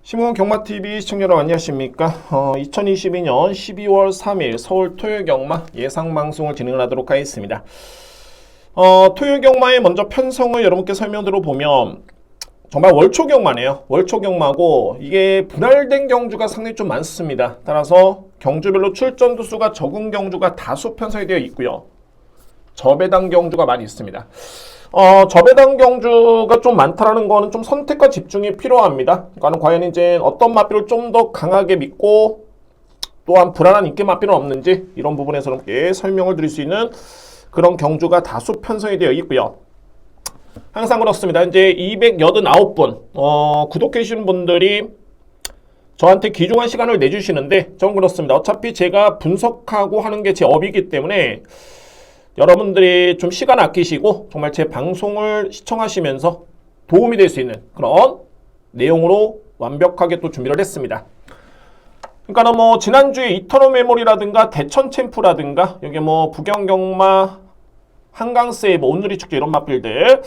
신문 경마TV 시청자 여러분 안녕하십니까? 2022년 12월 3일 서울 토요경마 예상방송을 진행하도록 하겠습니다. 토요경마의 먼저 편성을 여러분께 설명드려 보면 정말 월초경마네요. 월초경마고 이게 분할된 경주가 상당히 좀 많습니다. 따라서 경주별로 출전 두수가 적은 경주가 다수 편성이 되어 있고요. 저배당 경주가 많이 있습니다. 저배당 경주가 좀 많다라는 거는 좀 선택과 집중이 필요합니다. 그러니까 과연 이제 어떤 마필을 좀 더 강하게 믿고 또한 불안한 인기 마필은 없는지 이런 부분에서 이렇게 설명을 드릴 수 있는 그런 경주가 다수 편성이 되어 있고요. 항상 그렇습니다. 이제 289분 구독해 주시는 분들이 저한테 귀중한 시간을 내주시는데 저는 그렇습니다. 어차피 제가 분석하고 하는 게 제 업이기 때문에 여러분들이 좀 시간 아끼시고 정말 제 방송을 시청하시면서 도움이 될 수 있는 그런 내용으로 완벽하게 또 준비를 했습니다. 그러니까 뭐 지난주에 이터널 메모리라든가 대천 챔프라든가 여기 뭐 부경경마 한강세이브 온누리 축제 이런 맛bil들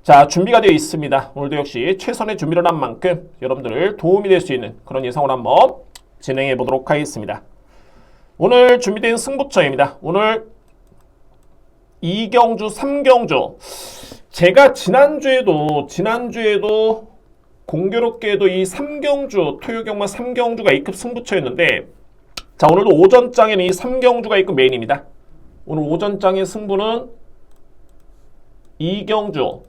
자 준비가 되어 있습니다. 오늘도 역시 최선의 준비를 한 만큼 여러분들을 도움이 될 수 있는 그런 예상을 한번 진행해 보도록 하겠습니다. 오늘 준비된 승부처입니다. 오늘 2경주, 3경주 제가 지난주에도 공교롭게도 이 3경주, 토요경마 3경주가 A급 승부처였는데 자 오늘도 오전장에는 이 3경주가 A급 메인입니다. 오늘 오전장의 승부는 2경주,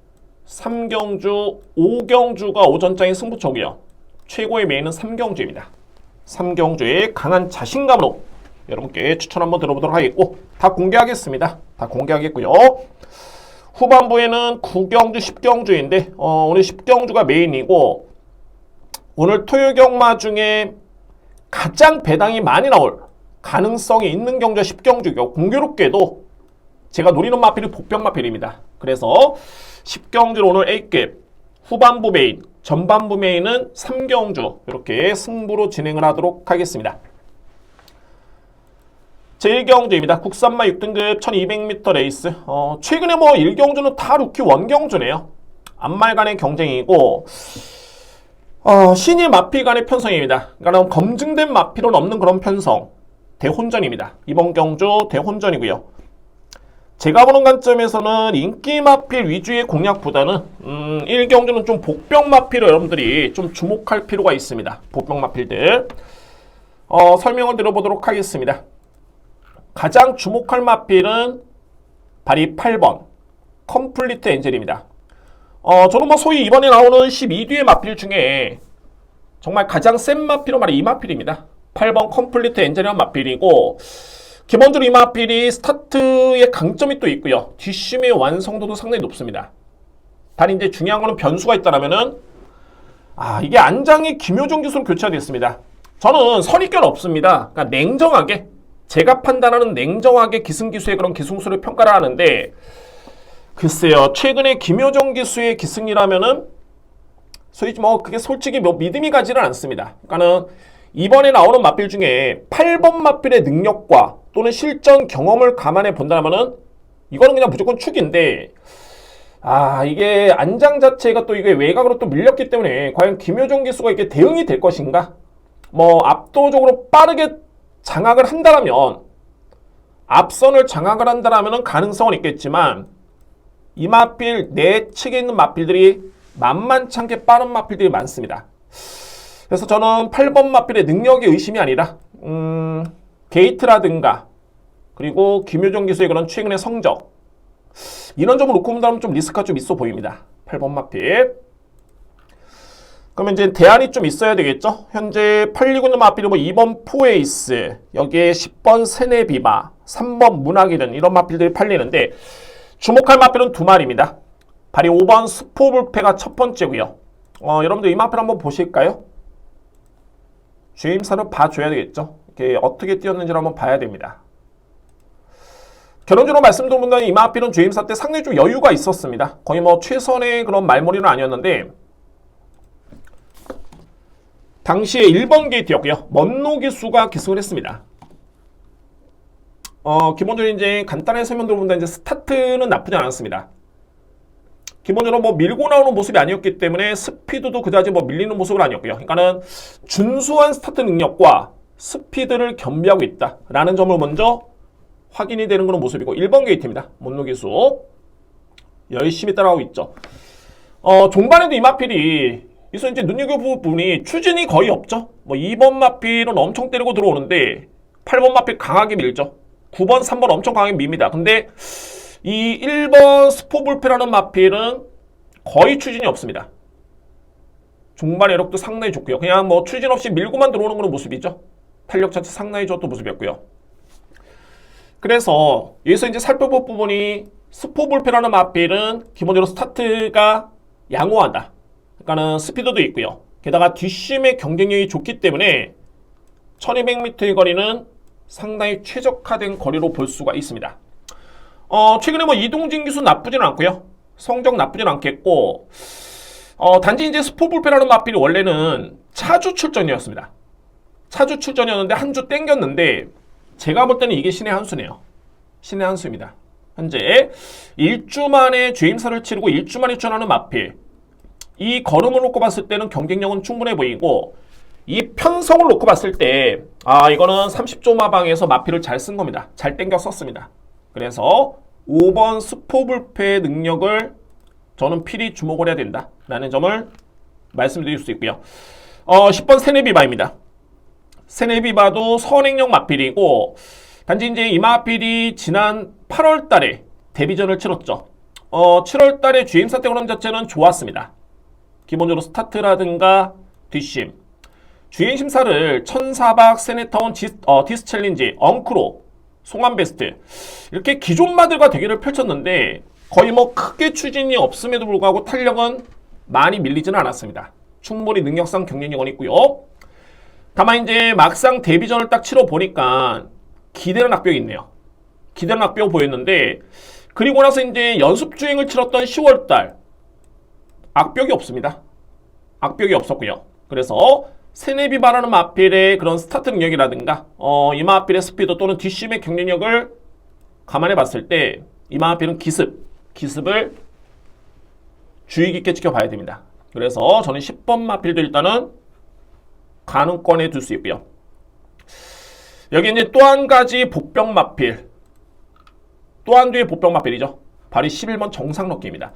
3경주, 5경주가 오전장의 승부처고요. 최고의 메인은 3경주입니다. 3경주의 강한 자신감으로 여러분께 추천 한번 들어보도록 하겠고 다 공개하겠습니다. 다 공개하겠고요. 후반부에는 9경주, 10경주인데 오늘 10경주가 메인이고 오늘 토요경마 중에 가장 배당이 많이 나올 가능성이 있는 경주가 10경주고 공교롭게도 제가 노리는 마필이 복병 마필입니다. 그래서 10경주로 오늘 A급 후반부 메인, 전반부 메인은 3경주 이렇게 승부로 진행을 하도록 하겠습니다. 제1경주입니다. 국산마 6등급 1200m 레이스. 최근에 뭐 1경주는 다 루키 원경주네요. 앞말 간의 경쟁이고 신일 마필 간의 편성입니다. 그러니까 검증된 마필은 없는 그런 편성. 대혼전입니다. 이번 경주 대혼전이고요. 제가 보는 관점에서는 인기 마필 위주의 공략보다는 1경주는 좀 복병 마필을 여러분들이 좀 주목할 필요가 있습니다. 복병 마필들. 설명을 들어보도록 하겠습니다. 가장 주목할 마필은 발이 8번 컴플리트 엔젤입니다. 저는 뭐 소위 이번에 나오는 12뒤의 마필 중에 정말 가장 센 마필은 바로 이 마필입니다. 8번 컴플리트 엔젤이라는 마필이고 기본적으로 이 마필이 스타트의 강점이 또 있고요. 뒷심의 완성도도 상당히 높습니다. 단 이제 중요한 거는 변수가 있다라면은 이게 안장이 김효정 기수로 교체가 됐습니다. 저는 선입견 없습니다. 그러니까 냉정하게 제가 판단하는 냉정하게 기승기수의 그런 기승수를 평가를 하는데 글쎄요 최근에 김효정 기수의 기승이라면은 소위 뭐 그게 솔직히 뭐 믿음이 가지는 않습니다. 그러니까는 이번에 나오는 마필 중에 8번 마필의 능력과 또는 실전 경험을 감안해 본다면은 이거는 그냥 무조건 축인데 이게 안장 자체가 또 이게 외곽으로 또 밀렸기 때문에 과연 김효정 기수가 이게 대응이 될 것인가? 뭐 압도적으로 빠르게 장악을 한다라면 앞선을 장악을 한다라면 가능성은 있겠지만 이 마필 내 측에 있는 마필들이 만만찮게 빠른 마필들이 많습니다. 그래서 저는 8번 마필의 능력의 의심이 아니라 게이트라든가 그리고 김효정 기수의 그런 최근의 성적 이런 점을 놓고 본다면 좀 리스크가 좀 있어 보입니다. 8번 마필. 그러면 이제 대안이 좀 있어야 되겠죠? 현재 팔리고 있는 마필은 뭐 2번 포에이스, 여기에 10번 세네비바, 3번 문학이든 이런 마필들이 팔리는데 주목할 마필은 두 마리입니다. 발이 5번 스포불패가 첫 번째고요. 여러분들 이 마필 한번 보실까요? 주임사를 봐줘야 되겠죠? 이렇게 어떻게 뛰었는지를 한번 봐야 됩니다. 결론적으로 말씀드린다면 이 마필은 주임사 때 상당히 좀 여유가 있었습니다. 거의 뭐 최선의 그런 말머리는 아니었는데 당시에 1번 게이트였고요. 먼노 기수가 기승을 했습니다. 기본적으로 이제 간단하게 설명 들어본다 이제 스타트는 나쁘지 않았습니다. 기본적으로 뭐 밀고 나오는 모습이 아니었기 때문에 스피드도 그다지 뭐 밀리는 모습은 아니었고요. 그러니까는 준수한 스타트 능력과 스피드를 겸비하고 있다라는 점을 먼저 확인이 되는 그런 모습이고 1번 게이트입니다. 못노 기수 열심히 따라가고 있죠. 종반에도 이 마필이 그래서 이제 눈여겨볼 부분이 추진이 거의 없죠. 뭐 2번 마필은 엄청 때리고 들어오는데 8번 마필 강하게 밀죠. 9번, 3번 엄청 강하게 밉니다. 근데 이 1번 스포불패라는 마필은 거의 추진이 없습니다. 중반 외력도 상당히 좋고요. 그냥 뭐 추진 없이 밀고만 들어오는 그런 모습이죠. 탄력 자체 상당히 좋았던 모습이었고요. 그래서 여기서 이제 살펴볼 부분이 스포불패라는 마필은 기본적으로 스타트가 양호하다. 그러니까는 스피드도 있고요. 게다가 뒷심의 경쟁력이 좋기 때문에 1200m의 거리는 상당히 최적화된 거리로 볼 수가 있습니다. 최근에 뭐 이동진 기수 나쁘지는 않고요. 성적 나쁘진 않겠고, 단지 이제 스포불패라는 마필이 원래는 차주 출전이었습니다. 차주 출전이었는데 한 주 땡겼는데, 제가 볼 때는 이게 신의 한 수네요. 신의 한 수입니다. 현재 1주 만에 주임사를 치르고 1주 만에 출전하는 마필. 이 걸음을 놓고 봤을 때는 경쟁력은 충분해 보이고, 이 편성을 놓고 봤을 때, 이거는 30조 마방에서 마필을 잘 쓴 겁니다. 잘 땡겨 썼습니다. 그래서 5번 스포불패의 능력을 저는 필히 주목을 해야 된다라는 점을 말씀드릴 수 있고요. 10번 세네비바입니다. 세네비바도 선행력 마필이고 단지 이제 이 마필이 지난 8월 달에 데뷔전을 치렀죠. 7월 달에 주임사 때 그런 자체는 좋았습니다. 기본적으로 스타트라든가 뒷심 주행 심사를 1400 세네타운 디스 챌린지 엉크로 송암베스트 이렇게 기존마들과 대결을 펼쳤는데 거의 뭐 크게 추진이 없음에도 불구하고 탄력은 많이 밀리지는 않았습니다. 충분히 능력상 경쟁력은 있고요. 다만 이제 막상 데뷔전을 딱 치러 보니까 기대는 악벽이 있네요. 기대는 악벽 보였는데 그리고 나서 이제 연습 주행을 치렀던 10월달 악벽이 없습니다. 악벽이 없었고요. 그래서 세네비바라는 마필의 그런 스타트 능력이라든가 이 마필의 스피드 또는 뒷심의 경쟁력을 감안해 봤을 때 이 마필은 기습을 주의 깊게 지켜봐야 됩니다. 그래서 저는 10번 마필도 일단은 가능권에 둘 수 있고요. 여기 이제 또 한 가지 복병 마필 또 한 뒤의 복병 마필이죠. 바로 11번 정상럭기입니다.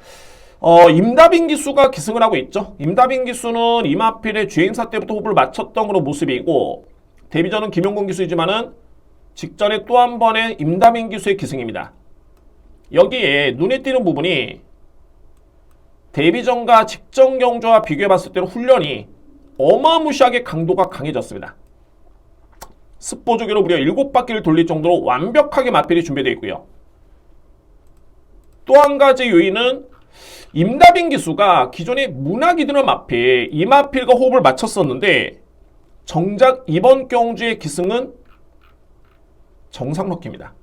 임다빈 기수가 기승을 하고 있죠. 임다빈 기수는 이마필의 주행사 때부터 호흡을 맞췄던 그런 모습이고 데뷔전은 김용건 기수이지만은 직전에 또 한 번의 임다빈 기수의 기승입니다. 여기에 눈에 띄는 부분이 데뷔전과 직전 경주와 비교해 봤을 때는 훈련이 어마무시하게 강도가 강해졌습니다. 스포주기로 무려 7바퀴를 돌릴 정도로 완벽하게 마필이 준비되어 있고요. 또 한 가지 요인은 임다빈 기수가 기존의 문학이드는 마필, 이 마필과 호흡을 맞췄었는데 정작 이번 경주의 기승은 정상럭키입니다.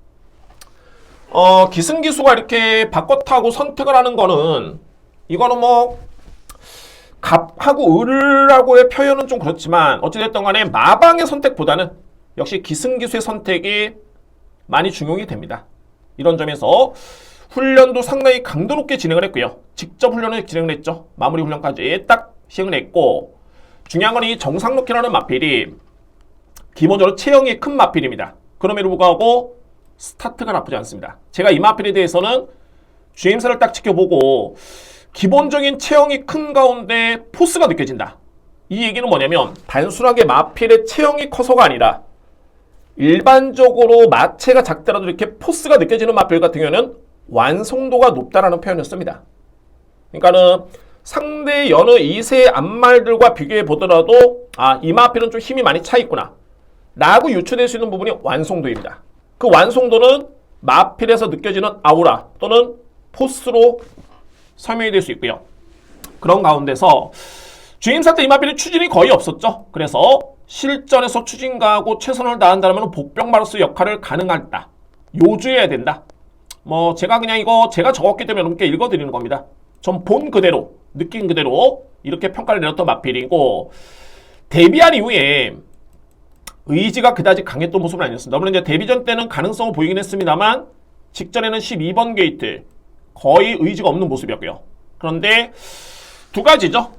기승 기수가 이렇게 바꿔 타고 선택을 하는 거는 이거는 뭐 갑하고 을하고의 표현은 좀 그렇지만 어찌됐든 간에 마방의 선택보다는 역시 기승 기수의 선택이 많이 중용이 됩니다. 이런 점에서 훈련도 상당히 강도 높게 진행을 했고요. 직접 훈련을 진행을 했죠. 마무리 훈련까지 딱 시행을 했고 중요한 건 이 정상럭키라는 마필이 기본적으로 체형이 큰 마필입니다. 그럼에도 불구하고 스타트가 나쁘지 않습니다. 제가 이 마필에 대해서는 주행사를 딱 지켜보고 기본적인 체형이 큰 가운데 포스가 느껴진다. 이 얘기는 뭐냐면 단순하게 마필의 체형이 커서가 아니라 일반적으로 마체가 작더라도 이렇게 포스가 느껴지는 마필 같은 경우는 완성도가 높다라는 표현을 씁니다. 그러니까는 상대 여느 2세 암말들과 비교해 보더라도 이 마필은 좀 힘이 많이 차 있구나 라고 유추될 수 있는 부분이 완성도입니다. 그 완성도는 마필에서 느껴지는 아우라 또는 포스로 설명이 될 수 있고요. 그런 가운데서 주임사 때 이 마필의 추진이 거의 없었죠. 그래서 실전에서 추진가하고 최선을 다한다면 복병마루스 역할을 가능하다. 요주해야 된다. 뭐 제가 그냥 이거 제가 적었기 때문에 여러분께 읽어드리는 겁니다. 전 본 그대로 느낀 그대로 이렇게 평가를 내렸던 마필이고 데뷔한 이후에 의지가 그다지 강했던 모습은 아니었습니다. 물론 이제 데뷔전 때는 가능성을 보이긴 했습니다만 직전에는 12번 게이트 거의 의지가 없는 모습이었고요. 그런데 두 가지죠.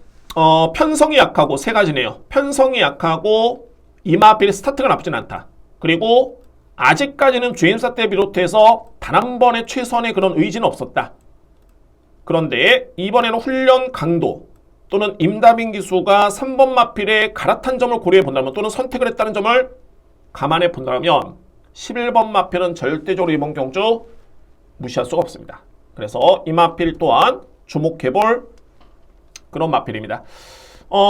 편성이 약하고 세 가지네요. 편성이 약하고 이마필의 스타트가 나쁘진 않다. 그리고 아직까지는 주행사 때 비롯해서 단 한 번의 최선의 그런 의지는 없었다. 그런데 이번에는 훈련 강도 또는 임다빈 기수가 3번 마필에 갈아탄 점을 고려해 본다면 또는 선택을 했다는 점을 감안해 본다면 11번 마필은 절대적으로 이번 경주 무시할 수가 없습니다. 그래서 이 마필 또한 주목해볼 그런 마필입니다.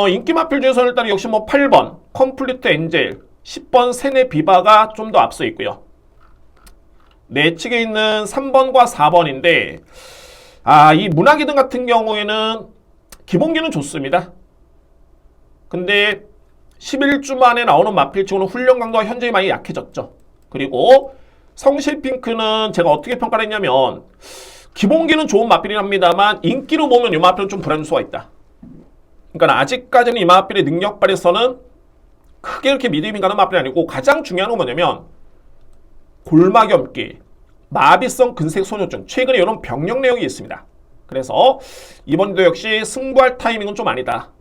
인기 마필 중에서는 일단 역시 8번 컴플리트 엔젤, 10번 세네 비바가 좀 더 앞서 있고요. 내측에 있는 3번과 4번인데 이 문화기능 같은 경우에는 기본기는 좋습니다. 근데 11주 만에 나오는 마필치고는 훈련 강도가 현저히 많이 약해졌죠. 그리고 성실핑크는 제가 어떻게 평가를 했냐면 기본기는 좋은 마필이긴 합니다만 인기로 보면 이 마필은 좀 불안할 수가 있다. 그러니까 아직까지는 이 마필의 능력 발에서는 크게 이렇게 믿음이 가는 마필이 아니고 가장 중요한 건 뭐냐면 골마겸기, 마비성 근색 소녀증, 최근에 이런 병력 내용이 있습니다. 그래서 이번에도 역시 승부할 타이밍은 좀 아니다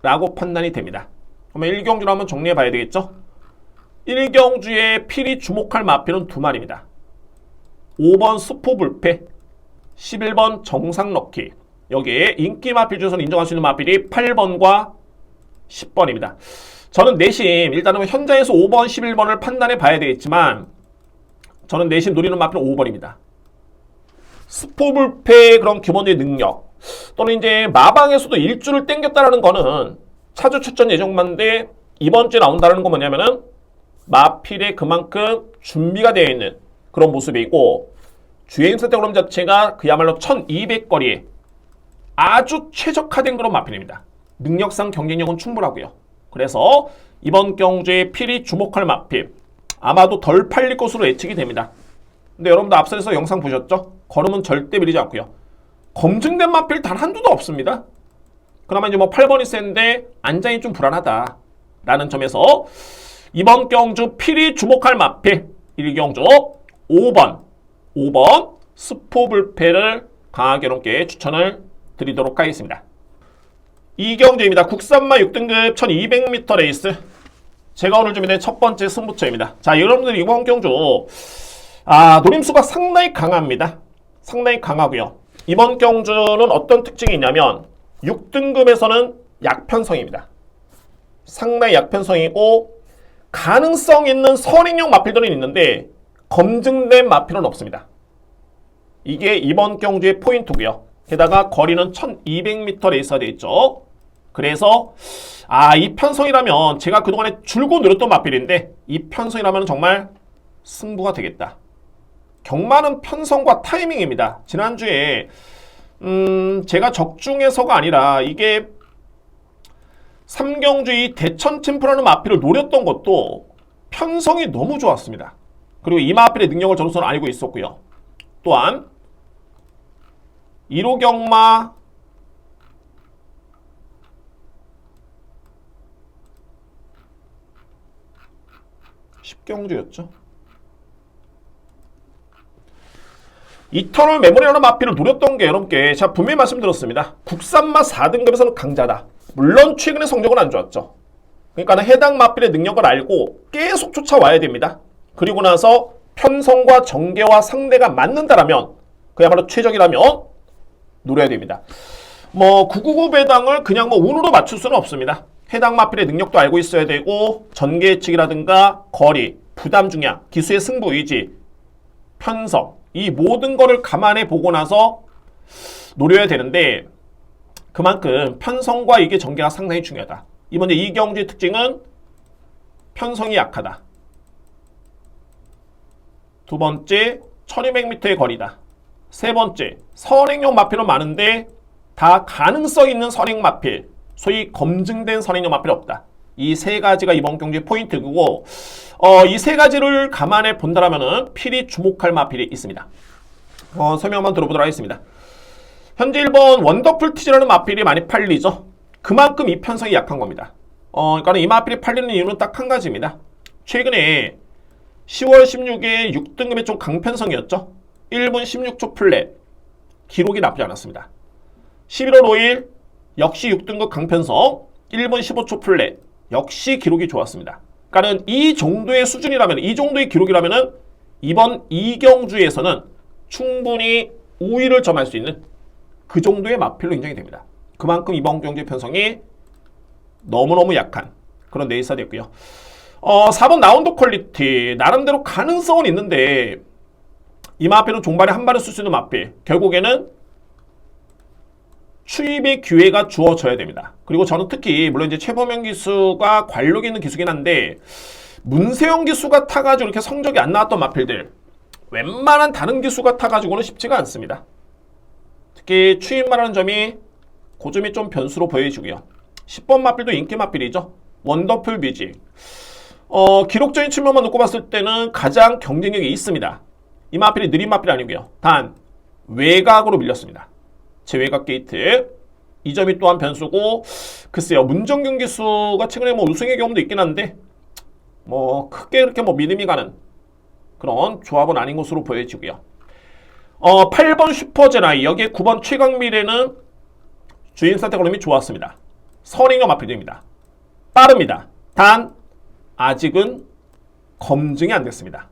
라고 판단이 됩니다. 그러면 1경주로 한번 정리해 봐야 되겠죠. 1경주에 필히 주목할 마필은 두 마리입니다. 5번 수포불패, 11번 정상럭키. 여기에 인기 마필 중에서는 인정할 수 있는 마필이 8번과 10번입니다. 저는 내심 일단은 현장에서 5번, 11번을 판단해 봐야 되겠지만 저는 내심 노리는 마필은 5번입니다. 스포불패의 그런 기본적인 능력 또는 이제 마방에서도 일주를 땡겼다라는 거는 차주 출전 예정만데 이번 주에 나온다는 건 뭐냐면은 마필에 그만큼 준비가 되어 있는 그런 모습이고 주행사 프로그램 자체가 그야말로 1200거리에 아주 최적화된 그런 마필입니다. 능력상 경쟁력은 충분하고요. 그래서 이번 경주에 필히 주목할 마필 아마도 덜 팔릴 것으로 예측이 됩니다. 근데 여러분도 앞서서 영상 보셨죠? 걸음은 절대 밀리지 않고요. 검증된 마필 단 한두도 없습니다. 그나마 이제 8번이 센데 안장이 좀 불안하다 라는 점에서 이번 경주 필히 주목할 마필 1경주 5번 스포불패를 강하게 여러분께 추천을 드리도록 하겠습니다. 2경주입니다. 국산마 6등급 1200m 레이스. 제가 오늘 준비된 첫 번째 승부처입니다. 자, 여러분들 이번 경주 노림수가 상당히 강합니다. 상당히 강하고요. 이번 경주는 어떤 특징이 있냐면 6등급에서는 약편성입니다. 상당히 약편성이고 가능성 있는 선행용 마필들은 있는데 검증된 마필은 없습니다. 이게 이번 경주의 포인트고요. 게다가 거리는 1200m 레이스가 되어 있죠. 그래서 이 편성이라면 제가 그동안에 줄곧 노렸던 마필인데 이 편성이라면 정말 승부가 되겠다. 경마는 편성과 타이밍입니다. 지난주에 제가 적중해서가 아니라 이게 3경주 이 대천 챔프라는 마필을 노렸던 것도 편성이 너무 좋았습니다. 그리고 이 마필의 능력을 저로서는 알고 있었고요. 또한 1호 경마 10경주였죠. 이터널 메모리라는 마필을 노렸던 게 여러분께 제가 분명히 말씀드렸습니다. 국산마 4등급에서는 강자다. 물론 최근에 성적은 안 좋았죠. 그러니까 해당 마필의 능력을 알고 계속 쫓아와야 됩니다. 그리고 나서 편성과 전개와 상대가 맞는다라면 그야말로 최적이라면 노려야 됩니다. 999 배당을 그냥 운으로 맞출 수는 없습니다. 해당 마필의 능력도 알고 있어야 되고 전개 예측이라든가 거리, 부담 중량, 기수의 승부 의지, 편성 이 모든 거를 감안해 보고 나서 노려야 되는데 그만큼 편성과 이게 전개가 상당히 중요하다. 이번 이 경주의 특징은 편성이 약하다. 두 번째 1200m의 거리다. 세 번째 선행용 마필은 많은데 다 가능성 있는 선행 마필 소위 검증된 선행용 마필이 없다. 이 세 가지가 이번 경주의 포인트고 이 세 가지를 감안해 본다라면은 필히 주목할 마필이 있습니다. 설명 한번 들어보도록 하겠습니다. 현재 1번 원더풀 티즈라는 마필이 많이 팔리죠. 그만큼 이 편성이 약한 겁니다. 그러니까 이 마필이 팔리는 이유는 딱 한 가지입니다. 최근에 10월 16일 6등급의 좀 강편성이었죠. 1분 16초 플랫 기록이 나쁘지 않았습니다. 11월 5일 역시 6등급 강편성 1분 15초 플랫 역시 기록이 좋았습니다. 그러니까 이 정도의 수준이라면, 이 정도의 기록이라면 이번 이경주에서는 충분히 우위를 점할 수 있는 그 정도의 마필로 인정이 됩니다. 그만큼 이번 경주의 편성이 너무너무 약한 그런 레이스가 됐고요. 4번 라운드 퀄리티 나름대로 가능성은 있는데 이 마필은 종발에 한 발을 쓸 수 있는 마필, 결국에는 추입의 기회가 주어져야 됩니다. 그리고 저는 특히 물론 이제 최범영 기수가 관록이 있는 기수긴 한데 문세영 기수가 타가지고 이렇게 성적이 안 나왔던 마필들 웬만한 다른 기수가 타가지고는 쉽지가 않습니다. 특히 추입만 하는 점이 그 점이 좀 변수로 보여지고요. 10번 마필도 인기 마필이죠. 원더풀 뮤직. 기록적인 측면만 놓고 봤을 때는 가장 경쟁력이 있습니다. 이 마필이 느린 마필이 아니고요. 단 외곽으로 밀렸습니다. 제 외곽 게이트. 이 점이 또한 변수고, 글쎄요, 문정균 기수가 최근에 뭐 우승의 경험도 있긴 한데 뭐 크게 그렇게 뭐 믿음이 가는 그런 조합은 아닌 것으로 보여지고요. 8번 슈퍼제나이, 여기에 9번 최강미래는 주인 선택 걸음이 좋았습니다. 선행형 마필입니다. 빠릅니다. 단 아직은 검증이 안 됐습니다.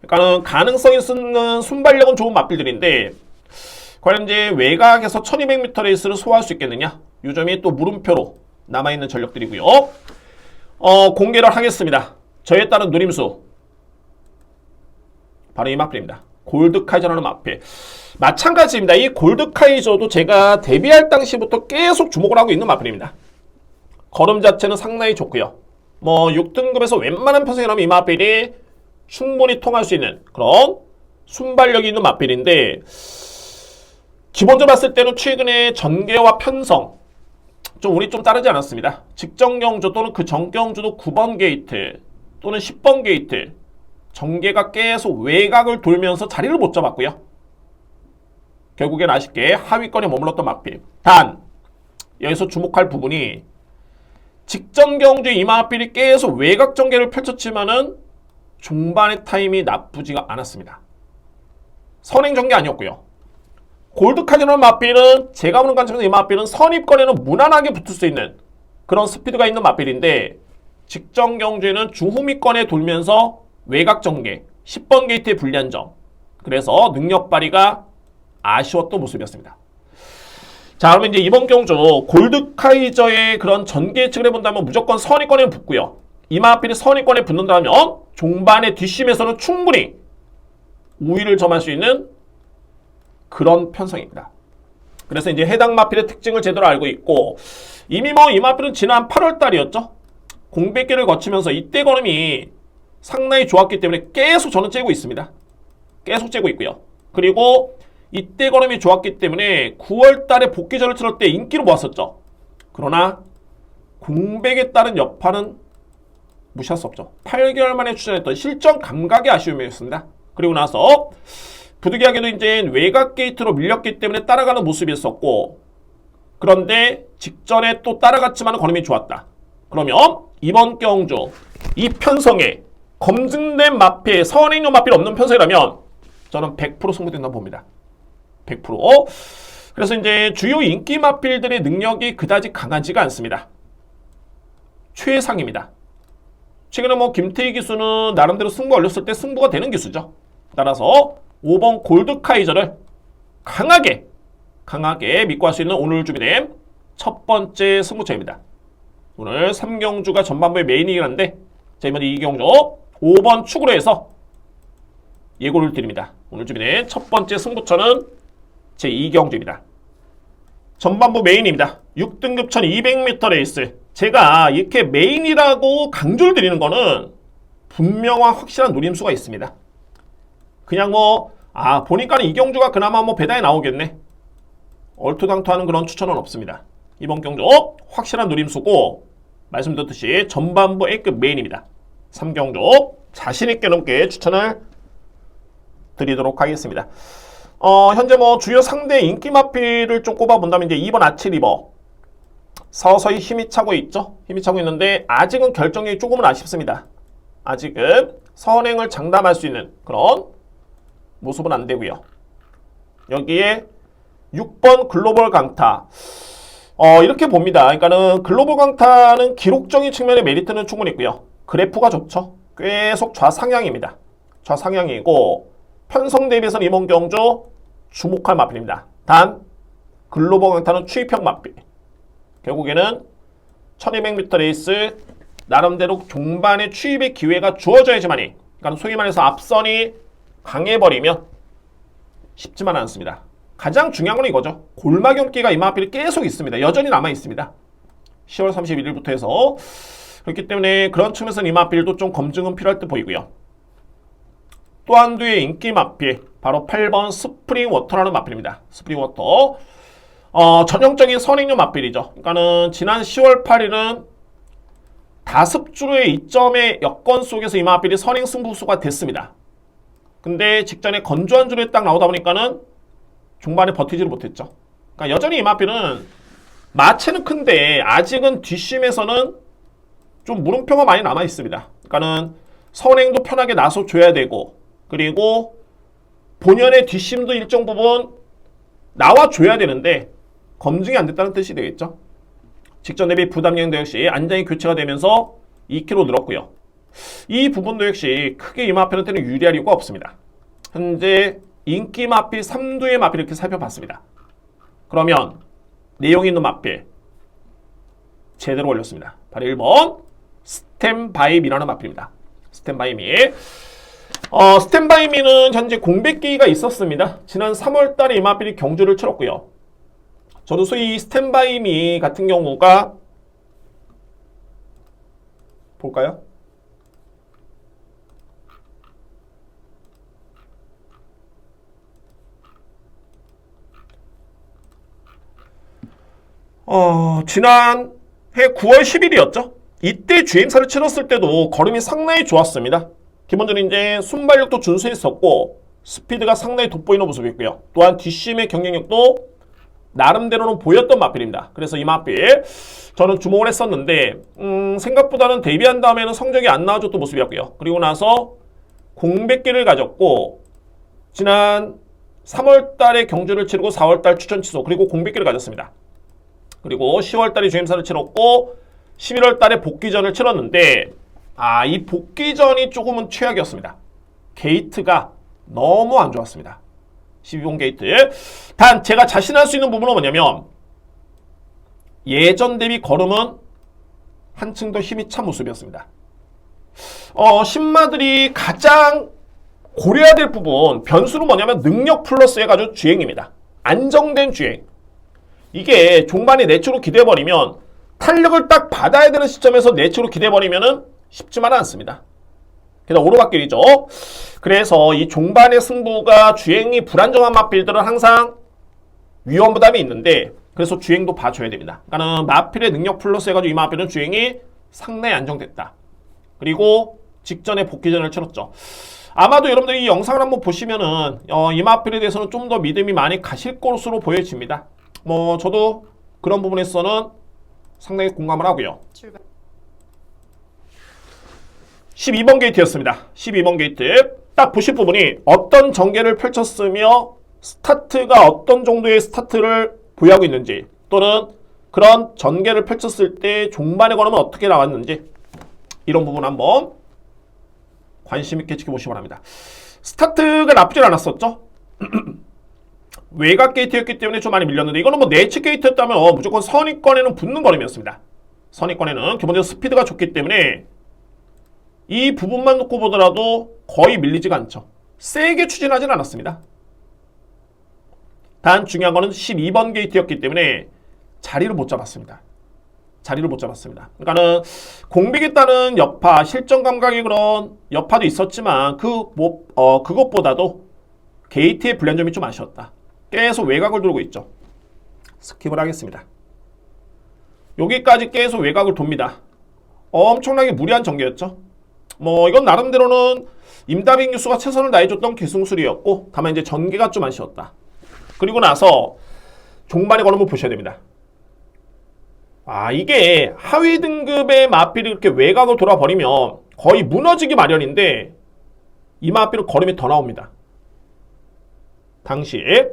그러니까는 가능성이 있는 순발력은 좋은 마필들인데 과연 이제 외곽에서 1200m 레이스를 소화할 수 있겠느냐? 이 점이 또 물음표로 남아있는 전력들이고요. 공개를 하겠습니다. 저에 따른 누림수 바로 이 마필입니다. 골드카이저라는 마필. 마찬가지입니다. 이 골드카이저도 제가 데뷔할 당시부터 계속 주목을 하고 있는 마필입니다. 걸음 자체는 상당히 좋고요. 뭐 6등급에서 웬만한 편성이라면 이 마필이 충분히 통할 수 있는 그런 순발력이 있는 마필인데 기본적으로 봤을 때는 최근에 전개와 편성 좀 운이 좀 따르지 않았습니다. 직전 경주 또는 그 전 경주도 9번 게이트 또는 10번 게이트 전개가 계속 외곽을 돌면서 자리를 못 잡았고요. 결국엔 아쉽게 하위권에 머물렀던 마필. 단 여기서 주목할 부분이 직전 경주에 이 마필이 계속 외곽 전개를 펼쳤지만은 중반의 타임이 나쁘지가 않았습니다. 선행 전개 아니었고요. 골드카지노 마필은 제가 보는 관점에서 이 마필은 선입권에는 무난하게 붙을 수 있는 그런 스피드가 있는 마필인데 직전 경주에는 중후미권에 돌면서 외곽 전개 10번 게이트에 불리한 점, 그래서 능력 발휘가 아쉬웠던 모습이었습니다. 자, 그러면 이제 이번 경주 골드카이저의 그런 전개 예측을 해본다면 무조건 선입권에 붙고요. 이 마필이 선입권에 붙는다면 종반의 뒷심에서는 충분히 우위를 점할 수 있는 그런 편성입니다. 그래서 이제 해당 마필의 특징을 제대로 알고 있고 이미 뭐 이 마필은 지난 8월 달이었죠. 공백기를 거치면서 이때 걸음이 상당히 좋았기 때문에 계속 저는 째고 있습니다. 계속 째고 있고요. 그리고 이때 걸음이 좋았기 때문에 9월 달에 복귀전을 치를 때 인기를 모았었죠. 그러나 공백에 따른 여파는 무시할 수 없죠. 8개월 만에 출전했던 실전 감각의 아쉬움이었습니다. 그리고 나서 부득이하게도 이제 외곽 게이트로 밀렸기 때문에 따라가는 모습이었었고, 그런데 직전에 또 따라갔지만 걸음이 좋았다. 그러면 이번 경주 이 편성에 검증된 마필, 선행용 마필 없는 편성이라면 저는 100% 승부된다고 봅니다. 100%. 그래서 이제 주요 인기 마필들의 능력이 그다지 강하지가 않습니다. 최상입니다. 최근에 뭐 김태희 기수는 나름대로 승부 올렸을 때 승부가 되는 기수죠. 따라서 5번 골드카이저를 강하게 믿고 할 수 있는 오늘 준비된 첫 번째 승부처입니다. 오늘 3경주가 전반부의 메인이긴 한데 자, 이번 2경주 5번 축으로 해서 예고를 드립니다. 오늘 준비된 첫 번째 승부처는 제 2경주입니다. 전반부 메인입니다. 6등급 1200m 레이스. 제가 이렇게 메인이라고 강조를 드리는 거는 분명한 확실한 노림수가 있습니다. 그냥 뭐 보니까는 이경주가 그나마 뭐 배당에 나오겠네, 얼토당토하는 그런 추천은 없습니다. 이번 경주 확실한 노림수고 말씀드렸듯이 전반부 A급 메인입니다. 3경주 자신있게 넘게 추천을 드리도록 하겠습니다. 현재 뭐 주요 상대 인기 마필을 좀 꼽아본다면 이제 2번 아치리버 서서히 힘이 차고 있죠. 힘이 차고 있는데 아직은 결정력이 조금은 아쉽습니다. 아직은 선행을 장담할 수 있는 그런 모습은 안 되고요. 여기에 6번 글로벌 강타. 이렇게 봅니다. 그러니까는 글로벌 강타는 기록적인 측면의 메리트는 충분히 있고요. 그래프가 좋죠. 계속 좌상향입니다. 좌상향이고 편성 대비해서는 이번 경주 주목할 마필입니다. 단 글로벌 강타는 추입형 마필. 결국에는 1200m 레이스 나름대로 종반에 추입의 기회가 주어져야지만이, 그러니까 소위 말해서 앞선이 강해버리면 쉽지만 않습니다. 가장 중요한 건 이거죠. 골마경기가 이마필이 계속 있습니다. 여전히 남아있습니다. 10월 31일부터 해서. 그렇기 때문에 그런 측면에서는 이마필도 좀 검증은 필요할 듯 보이고요. 또 한두의 인기 마필, 바로 8번 스프링 워터라는 마필입니다. 스프링 워터. 전형적인 선행용 마필이죠. 그러니까는 지난 10월 8일은 다습주로의 이점의 여건 속에서 이 마필이 선행 승부수가 됐습니다. 근데 직전에 건조한 주로에 딱 나오다 보니까는 중반에 버티지를 못했죠. 그러니까 여전히 이 마필은 마체는 큰데 아직은 뒷심에서는 좀 물음표가 많이 남아 있습니다. 그러니까는 선행도 편하게 나서줘야 되고, 그리고 본연의 뒷심도 일정 부분 나와줘야 되는데 검증이 안 됐다는 뜻이 되겠죠. 직전 대비 부담량도 역시 안장이 교체가 되면서 2kg 늘었고요. 이 부분도 역시 크게 이 마필한테는 유리할 이유가 없습니다. 현재 인기 마필 3두의 마필 이렇게 살펴봤습니다. 그러면 내용 있는 마필 제대로 올렸습니다. 바로 1번 스탠바이미라는 마필입니다. 스탠바이미. 스탠바이미는 현재 공백기가 있었습니다. 지난 3월달에 이 마필이 경주를 치렀고요. 저도 소위 스탠바이미 같은 경우가 볼까요? 지난해 9월 10일이었죠. 이때 주행사를 치렀을 때도 걸음이 상당히 좋았습니다. 기본적으로 이제 순발력도 준수했었고 스피드가 상당히 돋보이는 모습이었고요. 또한 뒷심의 경쟁력도 나름대로는 보였던 마필입니다. 그래서 이 마필 저는 주목을 했었는데 생각보다는 데뷔한 다음에는 성적이 안 나와줬던 모습이었고요. 그리고 나서 공백기를 가졌고 지난 3월달에 경주를 치르고 4월달 추천 취소, 그리고 공백기를 가졌습니다. 그리고 10월달에 주행사를 치렀고 11월달에 복귀전을 치렀는데 이 복귀전이 조금은 최악이었습니다. 게이트가 너무 안 좋았습니다. 12번 게이트. 단 제가 자신할 수 있는 부분은 뭐냐면 예전 대비 걸음은 한층 더 힘이 찬 모습이었습니다. 신마들이 가장 고려해야 될 부분, 변수는 뭐냐면 능력 플러스 해가지고 주행입니다. 안정된 주행. 이게 종반에 내추로 기대버리면 탄력을 딱 받아야 되는 시점에서 내추로 기대버리면은 쉽지만은 않습니다. 게다가 오르막길이죠. 그래서 이 종반의 승부가 주행이 불안정한 마필들은 항상 위험 부담이 있는데, 그래서 주행도 봐줘야 됩니다. 그러니까는 마필의 능력 플러스 해가지고 이 마필은 주행이 상당히 안정됐다. 그리고 직전에 복귀전을 치렀죠. 아마도 여러분들이 이 영상을 한번 보시면은 이 마필에 대해서는 좀 더 믿음이 많이 가실 것으로 보여집니다. 저도 그런 부분에서는 상당히 공감을 하고요. 12번 게이트였습니다. 12번 게이트. 딱 보실 부분이 어떤 전개를 펼쳤으며 스타트가 어떤 정도의 스타트를 보유하고 있는지, 또는 그런 전개를 펼쳤을 때 종반에 걸으면 어떻게 나왔는지, 이런 부분 한번 관심 있게 지켜보시기 바랍니다. 스타트가 나쁘진 않았었죠. 외곽 게이트였기 때문에 좀 많이 밀렸는데, 이거는 뭐 내치 게이트였다면 무조건 선위권에는 붙는 걸음이었습니다. 선위권에는 기본적으로 스피드가 좋기 때문에 이 부분만 놓고 보더라도 거의 밀리지가 않죠. 세게 추진하진 않았습니다. 단 중요한 거는 12번 게이트였기 때문에 자리를 못 잡았습니다. 자리를 못 잡았습니다. 그러니까는 공백에 따른 여파, 실전 감각의 그런 여파도 있었지만 그것보다도 게이트의 불안점이 좀 아쉬웠다. 계속 외곽을 돌고 있죠. 스킵을 하겠습니다. 여기까지 계속 외곽을 돕니다. 엄청나게 무리한 전개였죠. 이건 나름대로는 임다빈 교수가 최선을 다해줬던 기승술이었고, 다만 이제 전개가 좀 아쉬웠다. 그리고 나서 종반의 걸음을 보셔야 됩니다. 이게 하위 등급의 마필이 이렇게 외곽을 돌아버리면 거의 무너지기 마련인데, 이 마필은 걸음이 더 나옵니다. 당시에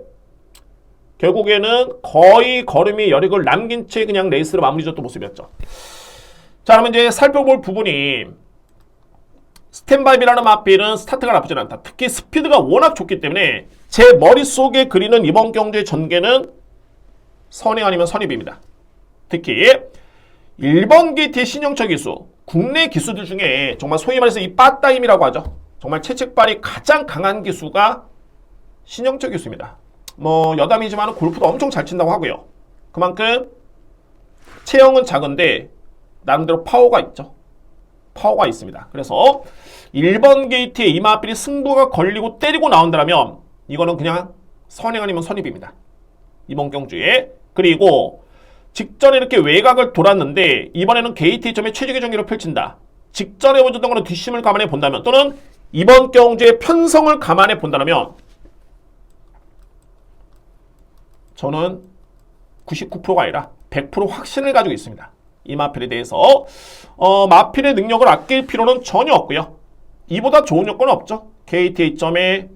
결국에는 거의 걸음이 여력을 남긴 채 그냥 레이스를 마무리 졌던 모습이었죠. 자, 그러면 이제 살펴볼 부분이 스탠바이비라는 마필은 스타트가 나쁘진 않다. 특히 스피드가 워낙 좋기 때문에 제 머릿속에 그리는 이번 경주의 전개는 선행 아니면 선입입니다. 특히 1번 게이트의 신영철 기수, 국내 기수들 중에 정말 소위 말해서 이 빠따임이라고 하죠. 정말 채찍발이 가장 강한 기수가 신영철 기수입니다. 뭐 여담이지만 골프도 엄청 잘 친다고 하고요. 그만큼 체형은 작은데 나름대로 파워가 있죠. 파워가 있습니다. 그래서 1번 게이트에 이마필이 승부가 걸리고 때리고 나온다면 이거는 그냥 선행 아니면 선입입니다. 이번 경주에. 그리고 직전에 이렇게 외곽을 돌았는데 이번에는 게이트 2점에 최적의 전개를 펼친다. 직전에 보여줬던 거는 뒷심을 감안해 본다면 또는 이번 경주의 편성을 감안해 본다면 저는 99%가 아니라 100% 확신을 가지고 있습니다. 이 마필에 대해서 마필의 능력을 아낄 필요는 전혀 없고요. 이보다 좋은 여건은 없죠. 게이트 2점에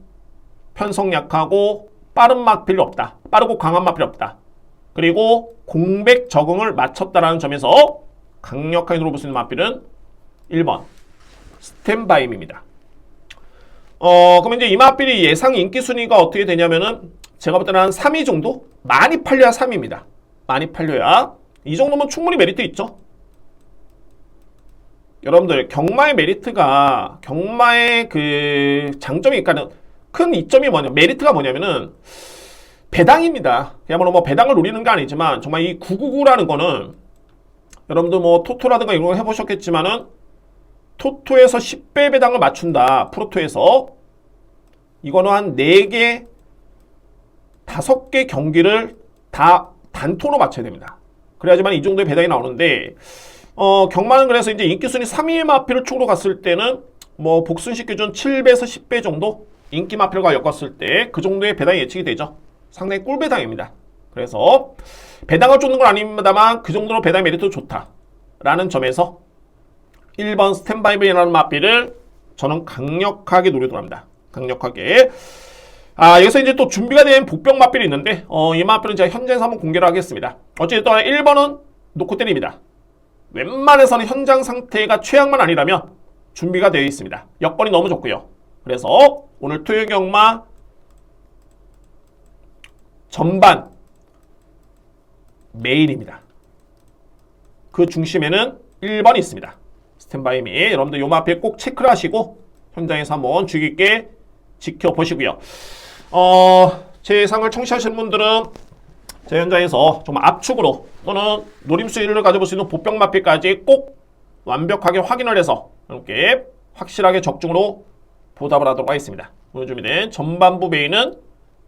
편성 약하고 빠른 마필이 없다. 빠르고 강한 마필이 없다. 그리고 공백 적응을 마쳤다라는 점에서 강력하게 들어볼 수 있는 마필은 1번 스탠바임입니다. 그럼 이제 이 마필이 예상 인기 순위가 어떻게 되냐면은 제가 볼 때는 한 3위 정도? 많이 팔려야 3위입니다. 많이 팔려야 이 정도면 충분히 메리트 있죠. 여러분들 경마의 메리트가 경마의 그 장점이 있다는 큰 이점이 메리트가 뭐냐면은 배당입니다. 그야말로 뭐 배당을 노리는 게 아니지만 정말 이 999라는 거는 여러분들 뭐 토토라든가 이런 거 해보셨겠지만은 토토에서 10배 배당을 맞춘다. 프로토에서 이거는 한 4개 5개 경기를 다 단토로 맞춰야 됩니다. 그래야지만 이 정도의 배당이 나오는데 경마는 그래서 이제 인기순위 3위의 마필을 축으로 갔을 때는 뭐 복순식 기준 7배에서 10배 정도 인기 마필과 엮었을 때 그 정도의 배당이 예측이 되죠. 상당히 꿀배당입니다. 그래서 배당을 쫓는 건 아닙니다만 그 정도로 배당 메리트도 좋다라는 점에서 1번 스탠바이브라는 마필을 저는 강력하게 노리도록 합니다. 강력하게. 여기서 이제 또 준비가 된 복병 마필이 있는데 이 마필은 제가 현장에서 한번 공개를 하겠습니다. 어쨌든 1번은 놓고 때립니다. 웬만해서는 현장 상태가 최악만 아니라면 준비가 되어 있습니다. 여건이 너무 좋고요. 그래서 오늘 토요일 경마 전반 메인입니다. 그 중심에는 1번이 있습니다. 스탠바이미. 여러분들 요 마필 꼭 체크를 하시고 현장에서 한번 주의 깊게 지켜보시고요. 제 예상을 청취하시는 분들은 제 현장에서 정말 압축으로 또는 노림수위를 가져볼 수 있는 보병 마필까지 꼭 완벽하게 확인을 해서 이렇게 확실하게 적중으로 보답을 하도록 하겠습니다. 오늘 준비된 전반부 메인은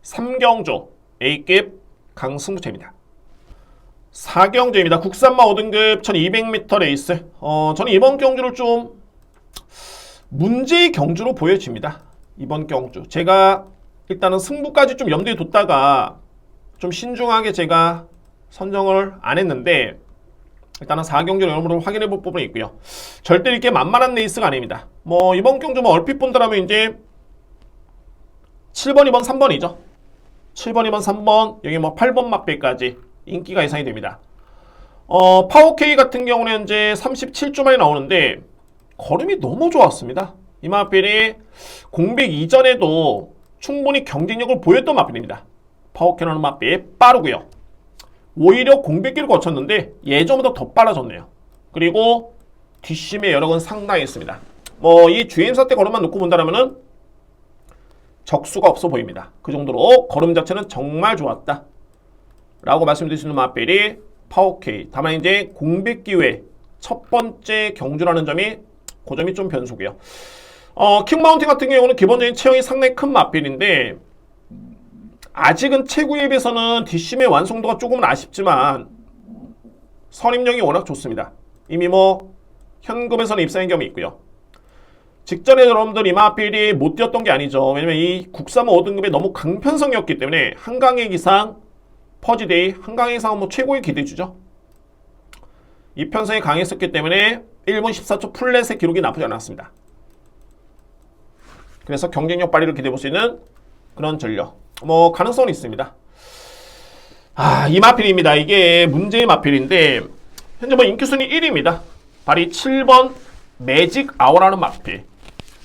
3경주 A급 강승부채입니다. 4경주입니다. 국산마 5등급 1200m 레이스. 저는 이번 경주를 좀 문제의 경주로 보여집니다. 이번 경주. 제가 일단은 승부까지 좀 염두에 뒀다가 좀 신중하게 제가 선정을 안 했는데 일단은 4경주를 여러분들 확인해 볼 부분이 있고요. 절대 이렇게 만만한 레이스가 아닙니다. 뭐 이번 경주 뭐 얼핏 본다라면 이제 7번, 2번, 3번이죠. 7번, 2번, 3번, 여기 뭐 8번 마필까지 인기가 예상이 됩니다. 파워K 같은 경우는 이제 37주 만에 나오는데 걸음이 너무 좋았습니다. 이 마필이 공백 이전에도 충분히 경쟁력을 보였던 마필입니다. 파워K라는 마필 빠르고요. 오히려 공백기를 거쳤는데 예전보다 더 빨라졌네요. 그리고 뒷심의 여력은 상당했습니다. 뭐 이 주행사 때 걸음만 놓고 본다면은 적수가 없어 보입니다. 그 정도로 걸음 자체는 정말 좋았다 라고 말씀드릴 수 있는 마필이 파워K. 다만 이제 공백 기회 첫 번째 경주라는 점이 그 점이 좀 변수고요. 킹마운틴 같은 경우는 기본적인 체형이 상당히 큰 마필인데 아직은 체구에 비해서는 뒷심의 완성도가 조금은 아쉽지만 선임력이 워낙 좋습니다. 이미 뭐 현금에서는 입상한 경험이 있고요. 직전에 여러분들 이 마필이 못 뛰었던 게 아니죠. 왜냐면 이 국산마 5등급이 너무 강편성이었기 때문에 한강의 기상 퍼지데이 한강의 기상은 뭐 최고의 기대주죠. 이 편성이 강했었기 때문에 1분 14초 플랫의 기록이 나쁘지 않았습니다. 그래서 경쟁력 발휘를 기대해볼 수 있는 그런 전력 뭐 가능성은 있습니다. 이 마필입니다. 이게 문제의 마필인데 현재 뭐 인기순위 1위입니다. 발이 7번 매직 아워라는 마필.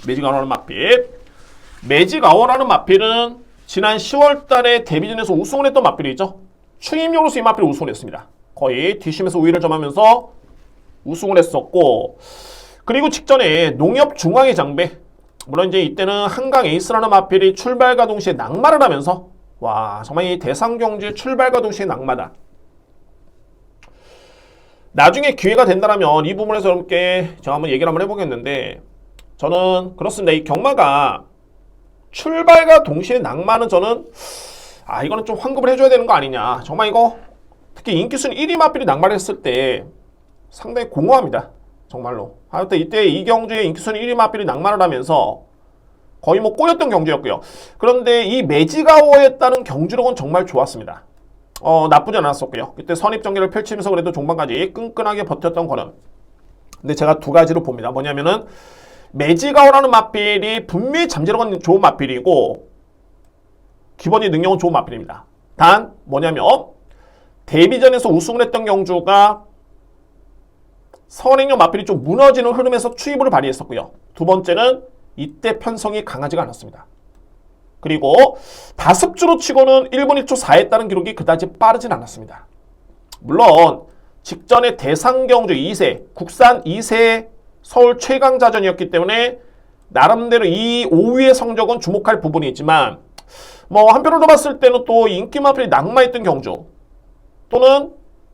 매직 아워라는 마필. 매직 아워라는 마필은 지난 10월 달에 데뷔전에서 우승을 했던 마필이죠. 추임용으로서 이 마필을 우승을 했습니다. 거의 뒷심에서 우위를 점하면서 우승을 했었고, 그리고 직전에 농협 중앙의 장배, 물론 이제 이때는 한강 에이스라는 마필이 출발과 동시에 낙마를 하면서 와, 정말 이 대상경주의 출발과 동시에 낙마다. 나중에 기회가 된다면 이 부분에서 여러분께 제가 한번 얘기를 한번 해보겠는데, 저는 그렇습니다. 이 경마가 출발과 동시에 낙마는 저는 이거는 좀 환급을 해줘야 되는 거 아니냐. 정말 이거 특히 인기순위 1위 마필이 낙마를 했을 때 상당히 공허합니다. 정말로. 하여튼 이때 이경주의 인기순위 1위 마필이 낙마를 하면서 거의 뭐 꼬였던 경주였고요. 그런데 이 매지가워에 따른 경주력은 정말 좋았습니다. 나쁘지 않았었고요. 그때 선입전개를 펼치면서 그래도 종반까지 끈끈하게 버텼던 거는. 근데 제가 두 가지로 봅니다. 뭐냐면은 매지가워라는 마필이 분명히 잠재력은 좋은 마필이고 기본이 능력은 좋은 마필입니다. 단 뭐냐면 데뷔전에서 우승을 했던 경주가 선행력 마필이 좀 무너지는 흐름에서 추이부를 발휘했었고요. 두 번째는 이때 편성이 강하지가 않았습니다. 그리고 다습주로 치고는 1분 1초 4에 따른 기록이 그다지 빠르진 않았습니다. 물론 직전에 대상경주 2세, 국산 2세 서울 최강자전이었기 때문에 나름대로 이 5위의 성적은 주목할 부분이 있지만 뭐 한편으로 봤을 때는 또 인기 마필이 낙마했던 경주 또는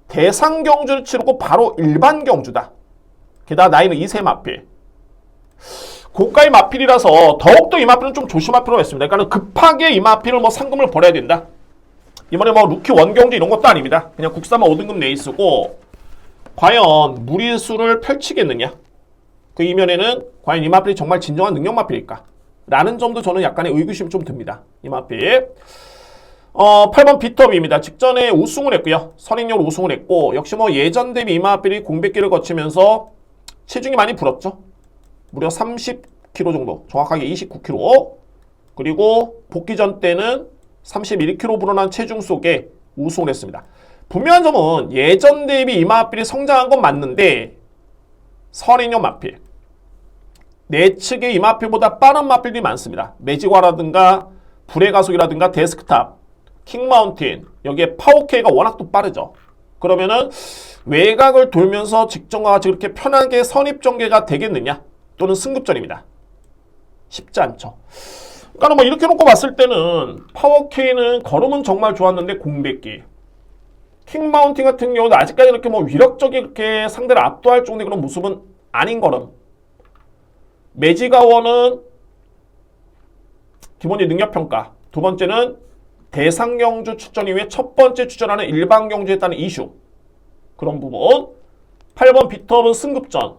대상 경주를 치르고 바로 일반 경주다. 게다가 나이는 2세 마필. 고가의 마필이라서 더욱더 이 마필은 좀 조심할 필요가 있습니다. 그러니까 급하게 이 마필을 뭐 상금을 벌어야 된다. 이번에 뭐 루키 원경주 이런 것도 아닙니다. 그냥 국산만 5등급 레이스고 과연 무리수를 펼치겠느냐. 그 이면에는 과연 이 마필이 정말 진정한 능력 마필일까? 라는 점도 저는 약간의 의구심이 좀 듭니다. 이 마필. 8번 비톱입니다. 직전에 우승을 했고요. 선행력으로 우승을 했고 역시 뭐 예전 대비 이 마필이 공백기를 거치면서 체중이 많이 불었죠. 무려 30kg 정도, 정확하게 29kg. 그리고 복귀 전 때는 31kg 불어난 체중 속에 우승을 했습니다. 분명한 점은 예전 대비 이 마필이 성장한 건 맞는데 선행력 마필, 내측의 이 마필보다 빠른 마필들이 많습니다. 매직화라든가 불의 가속이라든가 데스크탑, 킹마운틴, 여기에 파워케이가 워낙 또 빠르죠. 그러면은 외곽을 돌면서 직전과 같이 그렇게 편하게 선입전개가 되겠느냐? 또는 승급전입니다. 쉽지 않죠. 그러니까 뭐 이렇게 놓고 봤을 때는 파워케이는 걸음은 정말 좋았는데 공백기, 킹마운틴 같은 경우도 아직까지 이렇게 뭐 위력적이 그렇게 상대를 압도할 정도의 그런 모습은 아닌 걸음. 매지가워는 기본이 능력평가, 두 번째는 대상경주 출전 이후에 첫 번째 출전하는 일반 경주에 따른 이슈, 그런 부분. 8번 비톱은 승급전.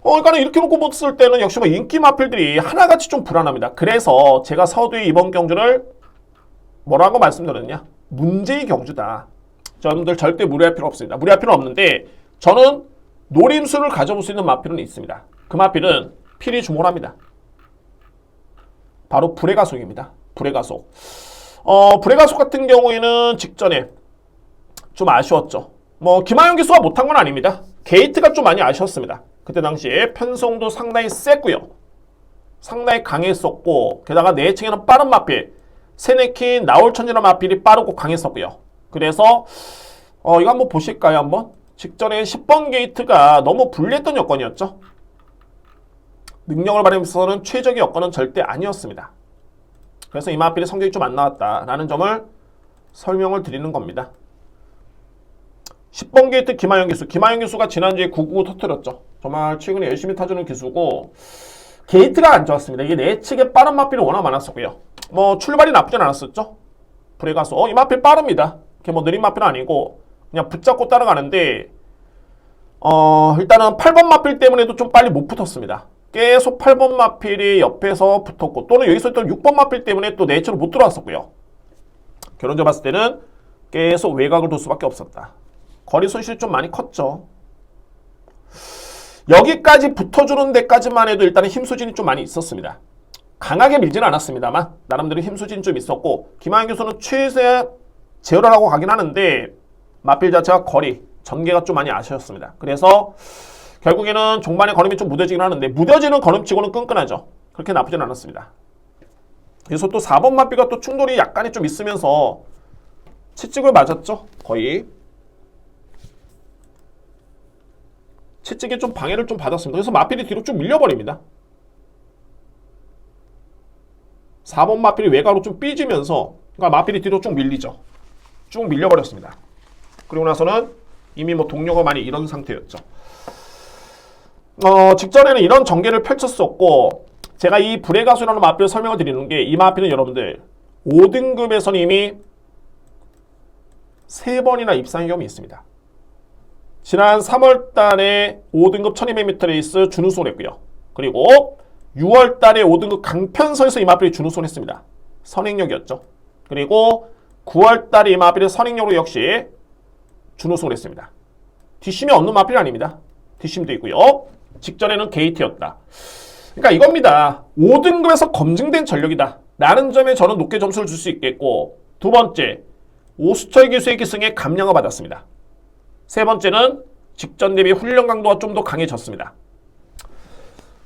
그러니까 이렇게 놓고 봤을 때는 역시 뭐 인기 마필들이 하나같이 좀 불안합니다. 그래서 제가 서두에 이번 경주를 뭐라고 말씀드렸냐? 문제의 경주다. 여러분들 절대 무리할 필요 없습니다. 무리할 필요는 없는데 저는 노림수를 가져볼 수 있는 마필은 있습니다. 그 마필은 필히 주목을 합니다. 바로 불의 가속입니다. 불의 가속. 불의 가속 같은 경우에는 직전에 좀 아쉬웠죠. 뭐 김하영 기수가 못한 건 아닙니다. 게이트가 좀 많이 아쉬웠습니다. 그때 당시에 편성도 상당히 셌고요. 상당히 강했었고 게다가 내층에는 빠른 마필, 세네킨, 나올천지라는 마필이 빠르고 강했었고요. 그래서 이거 한번 보실까요? 한번. 직전에 10번 게이트가 너무 불리했던 여건이었죠. 능력을 발휘하면서는 최적의 여건은 절대 아니었습니다. 그래서 이 마필의 성적이 좀 안 나왔다라는 점을 설명을 드리는 겁니다. 10번 게이트 김하영 기수. 김하영 기수가 지난주에 999 터뜨렸죠. 정말 최근에 열심히 타주는 기수고 게이트가 안 좋았습니다. 이게 내측에 빠른 마필이 워낙 많았었고요. 뭐 출발이 나쁘진 않았었죠. 불에 가서 이 마필 빠릅니다. 이렇게 뭐 느린 마필은 아니고 그냥 붙잡고 따라가는데 일단은 8번 마필 때문에도 좀 빨리 못 붙었습니다. 계속 8번 마필이 옆에서 붙었고 또는 여기서 있던 6번 마필 때문에 또 내측으로 못 들어왔었고요. 결론적으로 봤을 때는 계속 외곽을 둘 수밖에 없었다. 거리 손실이 좀 많이 컸죠. 여기까지 붙어주는 데까지만 해도 일단은 힘수진이 좀 많이 있었습니다. 강하게 밀지는 않았습니다만 나름대로 힘수진이 좀 있었고 김하영 교수는 최소한 제어를 하고 가긴 하는데 마필 자체가 거리, 전개가 좀 많이 아쉬웠습니다. 그래서 결국에는 종반의 걸음이 좀 무뎌지긴 하는데 무뎌지는 걸음치고는 끈끈하죠. 그렇게 나쁘진 않았습니다. 그래서 또 4번 마필과 또 충돌이 약간이 좀 있으면서 채찍을 맞았죠. 거의 채찍에 좀 방해를 좀 받았습니다. 그래서 마필이 뒤로 쭉 밀려버립니다. 4번 마필이 외곽으로 좀 삐지면서 그러니까 마필이 뒤로 쭉 밀리죠. 쭉 밀려버렸습니다. 그리고 나서는 이미 뭐 동료가 많이 이런 상태였죠. 직전에는 이런 전개를 펼쳤었고 제가 이 불의 가수라는 마필을 설명을 드리는 게 이 마필은 여러분들 5등급에서는 이미 3번이나 입상의 경험이 있습니다. 지난 3월달에 5등급 1200m 레이스 준우승을 했고요. 그리고 6월달에 5등급 강편서에서 이 마필이 준우승을 했습니다. 선행력이었죠. 그리고 9월달에 이 마필은 선행력으로 역시 준우승을 했습니다. 뒷심이 없는 마필이 아닙니다. 뒷심도 있고요. 직전에는 게이트였다. 그러니까 이겁니다. 5등급에서 검증된 전력이다. 라는 점에 저는 높게 점수를 줄 수 있겠고 두 번째, 오수철 기수의 기승에 감량을 받았습니다. 세 번째는 직전 대비 훈련 강도가 좀 더 강해졌습니다.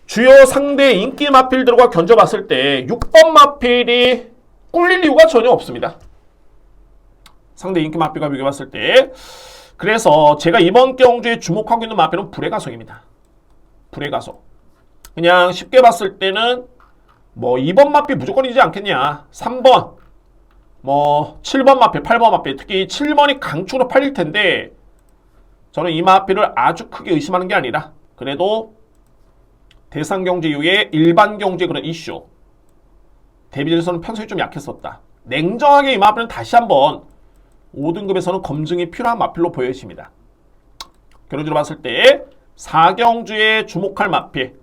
주요 상대 인기 마필들과 견져봤을 때 6번 마필이 꿀릴 이유가 전혀 없습니다. 상대 인기 마필과 비교해봤을 때 그래서 제가 이번 경주에 주목하고 있는 마필은 불의 가속입니다. 불의 가속. 그냥 쉽게 봤을 때는 뭐 2번 마필 무조건이지 않겠냐. 3번, 뭐 7번 마필, 8번 마필, 특히 7번이 강축으로 팔릴 텐데 저는 이 마필을 아주 크게 의심하는 게 아니라 그래도 대상 경제 이후에 일반 경제 그런 이슈 대비전에서는 평소에 좀 약했었다. 냉정하게 이 마필은 다시 한번 5등급에서는 검증이 필요한 마필로 보여집니다. 결론적으로 봤을 때 4경주에 주목할 마필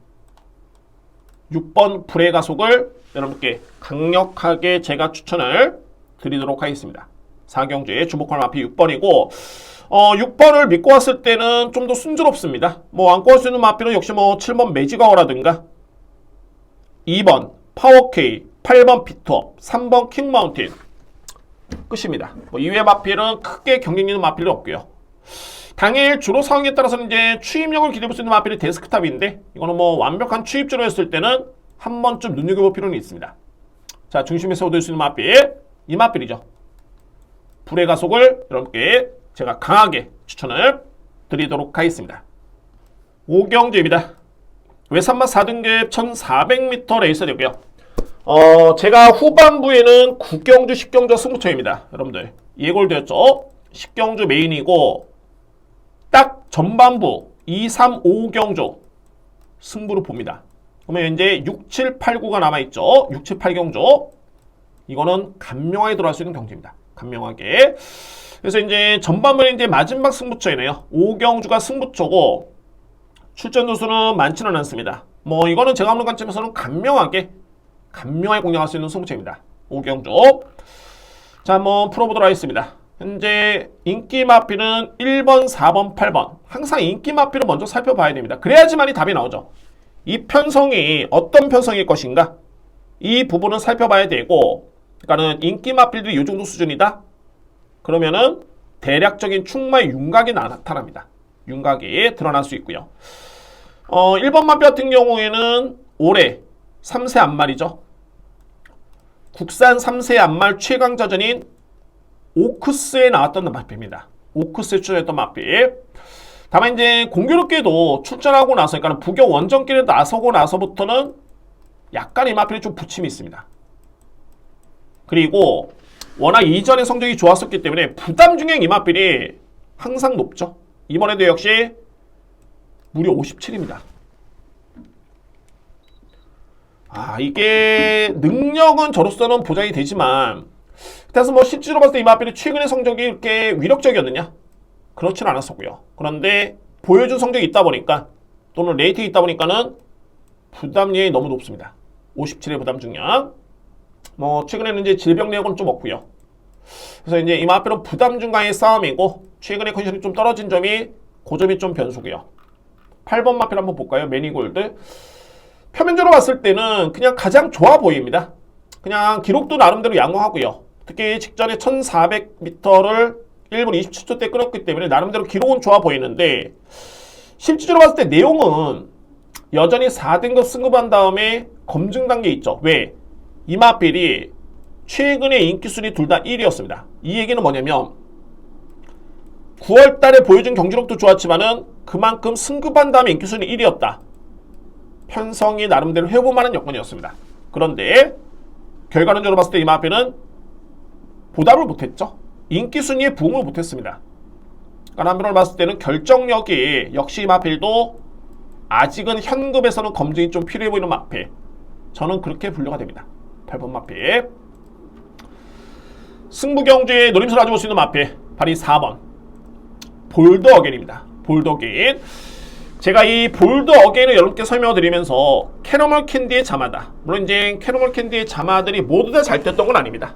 6번 불의 가속을 여러분께 강력하게 제가 추천을 드리도록 하겠습니다. 4경주에 주목할 마필 6번이고 6번을 믿고 왔을 때는 좀 더 순조롭습니다. 뭐 안고 할 수 있는 마필은 역시 뭐 7번 매지가워라든가 2번 파워케이, 8번 피트업, 3번 킹마운틴 끝입니다. 뭐 이외 마필은 크게 경쟁 있는 마필은 없고요. 당일 주로 상황에 따라서는 이제 추입력을 기대볼 수 있는 마필이 데스크탑인데 이거는 뭐 완벽한 추입주로 했을 때는 한 번쯤 눈여겨볼 필요는 있습니다. 자, 중심에 세워둘 수 있는 마필 이 마필이죠. 불의 가속을 여러분께 제가 강하게 추천을 드리도록 하겠습니다. 5경주입니다. 외산마 4등급 1400m 레이스 되고요. 제가 후반부에는 9경주, 10경주 승부처입니다. 여러분들 예골되었죠? 10경주 메인이고 딱 전반부 2, 3, 5경주 승부를 봅니다. 그러면 이제 6, 7, 8, 9가 남아있죠. 6, 7, 8경주 이거는 간명하게 들어갈 수 있는 경주입니다. 간명하게. 그래서 이제 전반부는 이제 마지막 승부처이네요. 5경주가 승부처고 출전 누수는 많지는 않습니다. 뭐 이거는 제가 보는 관점에서는 간명하게 공략할 수 있는 승부처입니다. 5경주. 자, 한번 풀어보도록 하겠습니다. 현재 인기 마필은 1번, 4번, 8번. 항상 인기 마필을 먼저 살펴봐야 됩니다. 그래야지만이 답이 나오죠. 이 편성이 어떤 편성일 것인가? 이 부분은 살펴봐야 되고, 그러니까는 인기 마필들이 이 정도 수준이다? 그러면은 대략적인 충마의 윤곽이 나타납니다. 윤곽이 드러날 수 있고요. 1번 마필 같은 경우에는 올해 3세 안말이죠. 국산 3세 안말 최강자전인 오크스에 나왔던 마필입니다. 오크스에 출전했던 마필. 다만 이제 공교롭게도 출전하고 나서 그러니까 부경 원정길에 나서고 나서부터는 약간 이 마필이 좀 부침이 있습니다. 그리고 워낙 이전에 성적이 좋았었기 때문에 부담 중행 이 마필이 항상 높죠. 이번에도 역시 무려 57입니다. 이게 능력은 저로서는 보장이 되지만 그래서 뭐 실제로 봤을 때 이 마필이 최근의 성적이 이렇게 위력적이었느냐? 그렇지는 않았었고요. 그런데 보여준 성적이 있다 보니까 또는 레이팅이 있다 보니까는 부담량이 너무 높습니다. 57의 부담 중량. 뭐 최근에는 이제 질병 내역은 좀 없고요. 그래서 이제 이 마필은 부담 중간의 싸움이고 최근에 컨디션이 좀 떨어진 점이 그 점이 좀 변수고요. 8번 마필 한번 볼까요? 매니골드. 표면적으로 봤을 때는 그냥 가장 좋아 보입니다. 그냥 기록도 나름대로 양호하고요. 특히 직전에 1400m를 1분 27초 때 끊었기 때문에 나름대로 기록은 좋아 보이는데 실질적으로 봤을 때 내용은 여전히 4등급 승급한 다음에 검증 단계 있죠. 왜? 이마필이 최근에 인기순위 둘 다 1위였습니다. 이 얘기는 뭐냐면 9월 달에 보여준 경기력도 좋았지만은 그만큼 승급한 다음에 인기순위 1위였다. 편성이 나름대로 해볼만한 여건이었습니다. 그런데 결과론적으로 봤을 때 이마필은 보답을 못했죠. 인기순위에 부응을 못했습니다. 그러니까 한편으로 봤을 때는 결정력이 역시 이마필도 아직은 현급에서는 검증이 좀 필요해 보이는 마필. 저는 그렇게 분류가 됩니다. 8번 마필. 승부경주에 노림수를 가지고 올 수 있는 마필. 바로 이 4번. 볼드 어게인입니다. 볼드 어게인. 제가 이 볼드 어게인을 여러분께 설명을 드리면서 캐러멀 캔디의 자마다, 물론 이제 캐러멀 캔디의 자마들이 모두 다 잘 됐던 건 아닙니다.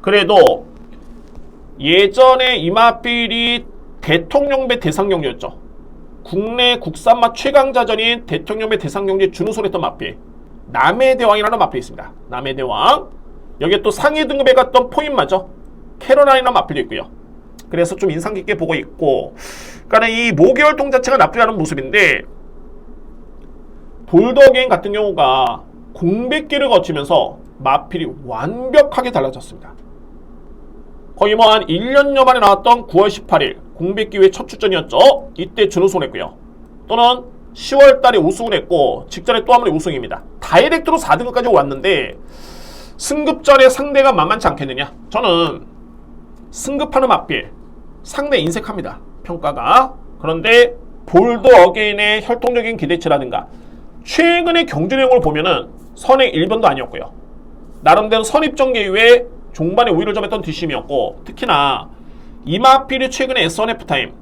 그래도 예전에 이마필이 대통령배 대상경주였죠. 국내 국산맛 최강자전인 대통령배 대상경주에 준우승을 했던 마필, 남해 대왕이라는 마필이 있습니다. 남해 대왕. 여기에 또 상위 등급에 갔던 포인마죠. 캐로라이나 마필도 있고요. 그래서 좀 인상 깊게 보고 있고, 그러니까 이 모계혈통 자체가 나쁘지 않은 모습인데 볼드 어게인 같은 경우가 공백기를 거치면서 마필이 완벽하게 달라졌습니다. 거의 뭐 한 1년여 만에 나왔던 9월 18일 공백기 후에 첫 출전이었죠. 이때 준우승을 했고요. 또는 10월 달에 우승을 했고 직전에 또 한 번의 우승입니다. 다이렉트로 4등급까지 왔는데 승급전에 상대가 만만치 않겠느냐. 저는 승급하는 마필 상대 인색합니다. 평가가. 그런데 볼드 어게인의 혈통적인 기대치라든가 최근의 경주 내용을 보면은 선행 1번도 아니었고요. 나름대로 선입전개 이후에 종반에 우위를 점했던 뒷심이었고, 특히나 이마필이 최근에 S1F 타임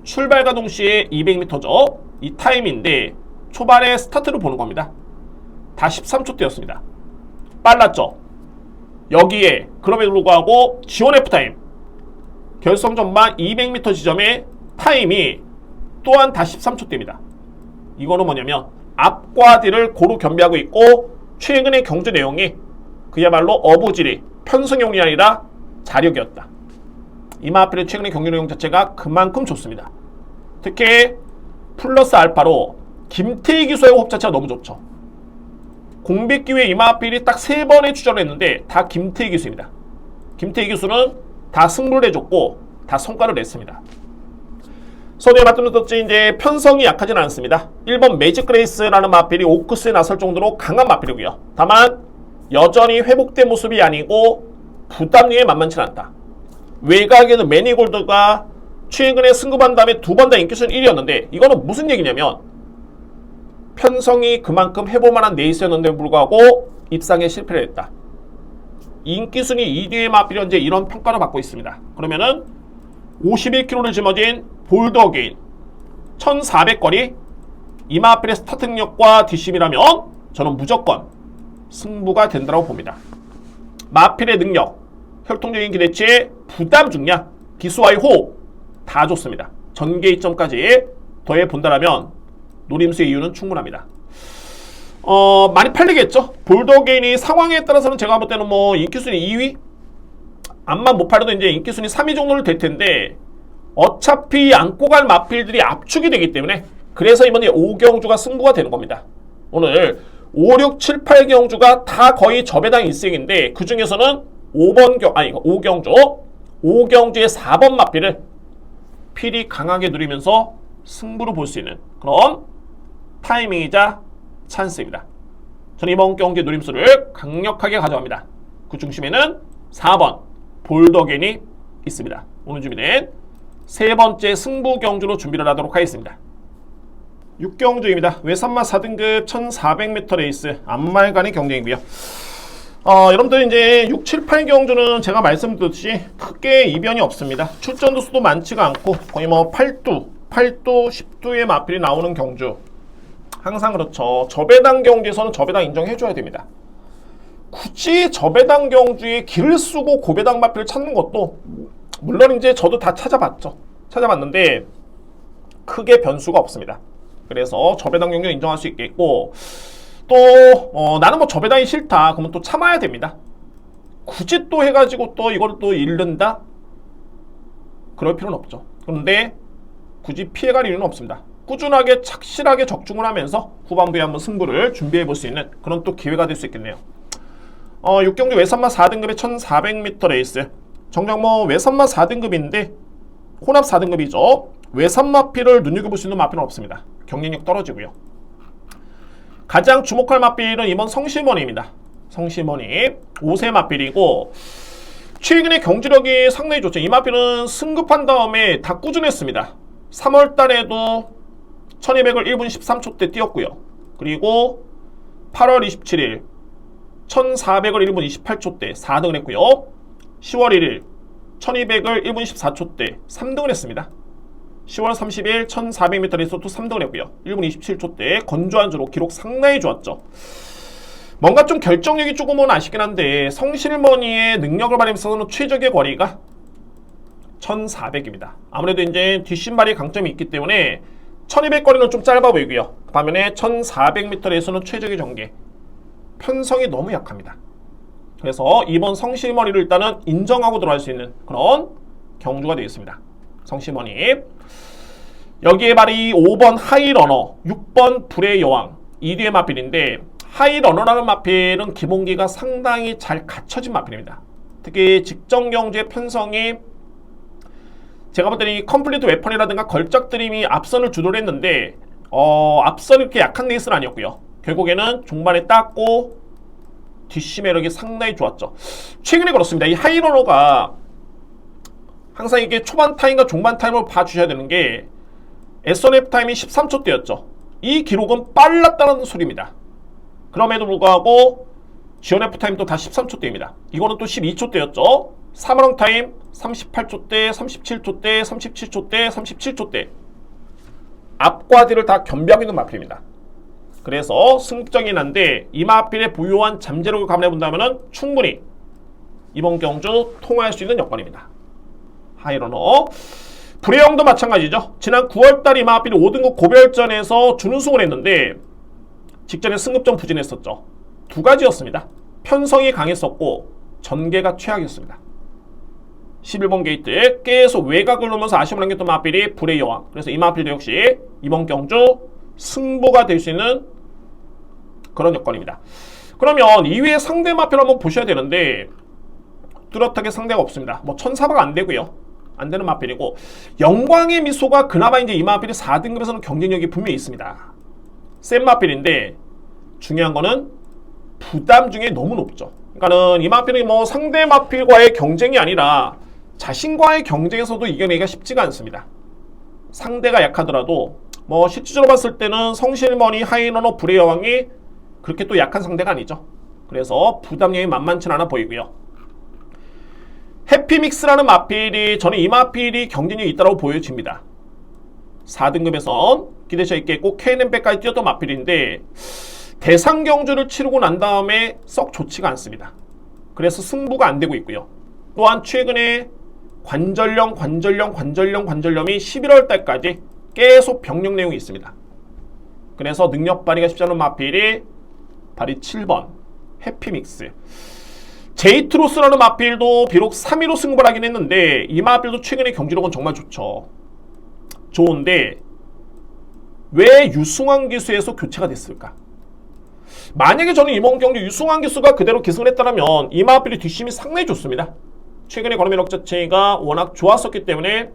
출발과 동시에 200m죠. 이 타임인데 초반에 스타트를 보는 겁니다. 다 13초대였습니다. 빨랐죠. 여기에 그럼에도 불구하고 G1F 타임 결성 전반 200m 지점의 타임이 또한 다 13초대입니다. 이거는 뭐냐면 앞과 뒤를 고루 겸비하고 있고 최근의 경주 내용이 그야말로 어부지리 편승용이 아니라 자력이었다. 이마필의 최근의 경주 내용 자체가 그만큼 좋습니다. 특히 플러스 알파로 김태희 기수의 호흡 자체가 너무 좋죠. 공백기후에 이마필이 딱 3번에 출전을 했는데 다 김태희 기수입니다. 김태희 기수는 다 승부를 해줬고 다 성과를 냈습니다. 선두에 맞붙는 덕지 이제 편성이 약하지는 않습니다. 1번 매직 그레이스라는 마필이 오크스에 나설 정도로 강한 마필이고요. 다만 여전히 회복된 모습이 아니고 부담력에 만만치 않다. 외곽에는 매니골드가 최근에 승급한 다음에 2번 다 인기순위 1위였는데 이거는 무슨 얘기냐면 편성이 그만큼 해볼만한 네이스였는데 불구하고 입상에 실패를 했다. 인기순위 2뒤의 마필이 현재 이런 평가를 받고 있습니다. 그러면은 51kg를 짊어진 볼드 어게인 1400거리 이마필의 스타트 능력과 뒷심이라면 저는 무조건 승부가 된다고 봅니다. 마필의 능력, 혈통적인 기대치, 부담 중량, 기수와의 호흡 다 좋습니다. 전개 이점까지 더해 본다라면 노림수의 이유는 충분합니다. 많이 팔리겠죠? 볼드 어게인이 상황에 따라서는 제가 볼 때는 뭐 인기순위 2위? 암만 못 팔려도 이제 인기순위 3위 정도는 될 텐데 어차피 안고 갈 마필들이 압축이 되기 때문에 그래서 이번에 5경주가 승부가 되는 겁니다. 오늘 5, 6, 7, 8경주가 다 거의 저배당 1승인데 그 중에서는 5경주 5경주의 4번 마필을 필이 강하게 누리면서 승부를 볼 수 있는 그런 타이밍이자 찬스입니다. 저는 이번 경기 누림수를 강력하게 가져갑니다. 그 중심에는 4번 볼드 어게인이 있습니다. 오늘 준비된 세 번째 승부 경주로 준비를 하도록 하겠습니다. 6경주입니다. 외산마 4등급 1400m 레이스 앞말간의 경쟁이고요. 여러분들 이제 6, 7, 8경주는 제가 말씀드렸듯이 크게 이변이 없습니다. 출전도 수도 많지가 않고 거의 뭐 8두, 10두의 마필이 나오는 경주. 항상 그렇죠. 저배당 경주에서는 저배당 인정해줘야 됩니다. 굳이 저배당 경주에 길을 쓰고 고배당 마필을 찾는 것도 물론 이제 저도 다 찾아봤는데 크게 변수가 없습니다. 그래서 저배당 경주 인정할 수 있겠고 또 나는 뭐 저배당이 싫다 그러면 또 참아야 됩니다. 굳이 또 해가지고 또 이걸 또 잃는다? 그럴 필요는 없죠. 그런데 굳이 피해갈 이유는 없습니다. 꾸준하게 착실하게 적중을 하면서 후반부에 한번 승부를 준비해 볼 수 있는 그런 또 기회가 될 수 있겠네요. 6경주 외선마 4등급의 1400m 레이스. 정작 뭐 외선마 4등급인데 혼합 4등급이죠. 외선마필을 눈여겨볼 수 있는 마필은 없습니다. 경쟁력 떨어지고요. 가장 주목할 마필은 이번 성심원입니다. 성심원이 5세 마필이고 최근에 경주력이 상당히 좋죠. 이 마필은 승급한 다음에 다 꾸준했습니다. 3월 달에도 1200을 1분 13초대 뛰었고요. 그리고 8월 27일 1400을 1분 28초대 4등을 했고요. 10월 1일 1200을 1분 14초대 3등을 했습니다. 10월 30일 1400m에서도 3등을 했고요. 1분 27초대 건조한 주로 기록 상당히 좋았죠. 뭔가 좀 결정력이 조금은 아쉽긴 한데 성실머니의 능력을 발휘하면서는 최적의 거리가 1400입니다. 아무래도 이제 뒷신발이 강점이 있기 때문에 1200 거리는 좀 짧아 보이고요. 반면에 1400m에서는 최적의 전개. 편성이 너무 약합니다. 그래서 이번 성실머니를 일단은 인정하고 들어갈 수 있는 그런 경주가 되겠습니다. 성실머니. 여기에 말이 5번 하이러너, 6번 불의 여왕, 이 뒤의 마필인데 하이러너라는 마필은 기본기가 상당히 잘 갖춰진 마필입니다. 특히 직전 경주의 편성이 제가 볼 때는 이 컴플리트 웨펀이라든가 걸작 드림이 앞선을 주도를 했는데 앞선이 이렇게 약한 레이스는 아니었고요. 결국에는 종반에 땄고 뒷심 매력이 상당히 좋았죠. 최근에 그렇습니다. 이 하이러너가 항상 이게 초반 타임과 종반 타임을 봐주셔야 되는 게 S1F 타임이 13초대였죠. 이 기록은 빨랐다는 소리입니다. 그럼에도 불구하고 G1F 타임도 다 13초대입니다. 이거는 또 12초대였죠. 3월 타임 38초대, 37초대, 37초대, 37초대. 앞과 뒤를 다 겸비하고 있는 마필입니다. 그래서 승격적이긴 한데 이 마필의 부유한 잠재력을 감안해본다면 충분히 이번 경주 통화할 수 있는 여건입니다. 하이러너. 불의 영도 마찬가지죠. 지난 9월달 이 마필이 5등급 고별전에서 준우승을 했는데 직전에 승급전 부진했었죠. 두 가지였습니다. 편성이 강했었고 전개가 최악이었습니다. 11번 게이트 계속 외곽을 놓으면서 아쉬움을 남겼던 마필이 불의 여왕. 그래서 이 마필도 역시 이번 경주 승부가 될 수 있는 그런 여건입니다. 그러면 이외에 상대 마필 한번 보셔야 되는데 뚜렷하게 상대가 없습니다. 뭐 1400 안 되고요. 안 되는 마필이고 영광의 미소가 그나마 이제 이 마필이 4등급에서는 경쟁력이 분명히 있습니다. 센 마필인데 중요한 거는 부담 중에 너무 높죠. 그러니까는 이 마필이 뭐 상대 마필과의 경쟁이 아니라 자신과의 경쟁에서도 이겨내기가 쉽지가 않습니다. 상대가 약하더라도 뭐 실질적으로 봤을 때는 성실머니, 하이러너, 불의 여왕이 그렇게 또 약한 상대가 아니죠. 그래서 부담력이 만만치 않아 보이고요. 해피믹스라는 마필이 저는 이 마필이 경쟁력이 있다고 보여집니다. 4등급에선 기대차 있겠고 KNM백까지 뛰었던 마필인데 대상 경주를 치르고 난 다음에 썩 좋지가 않습니다. 그래서 승부가 안 되고 있고요. 또한 최근에 관절염이 11월 달까지 계속 병력 내용이 있습니다. 그래서 능력 발휘가 쉽지 않은 마필이 발이 7번 해피믹스. 제이트로스라는 마필도 비록 3위로 승부를 하긴 했는데 이 마필도 최근에 경기력은 정말 좋죠. 좋은데 왜 유승환 기수에서 교체가 됐을까? 만약에 저는 이번 경기 유승환 기수가 그대로 기승을 했다면 이 마필의 뒷심이 상당히 좋습니다. 최근에 걸음매력 자체가 워낙 좋았었기 때문에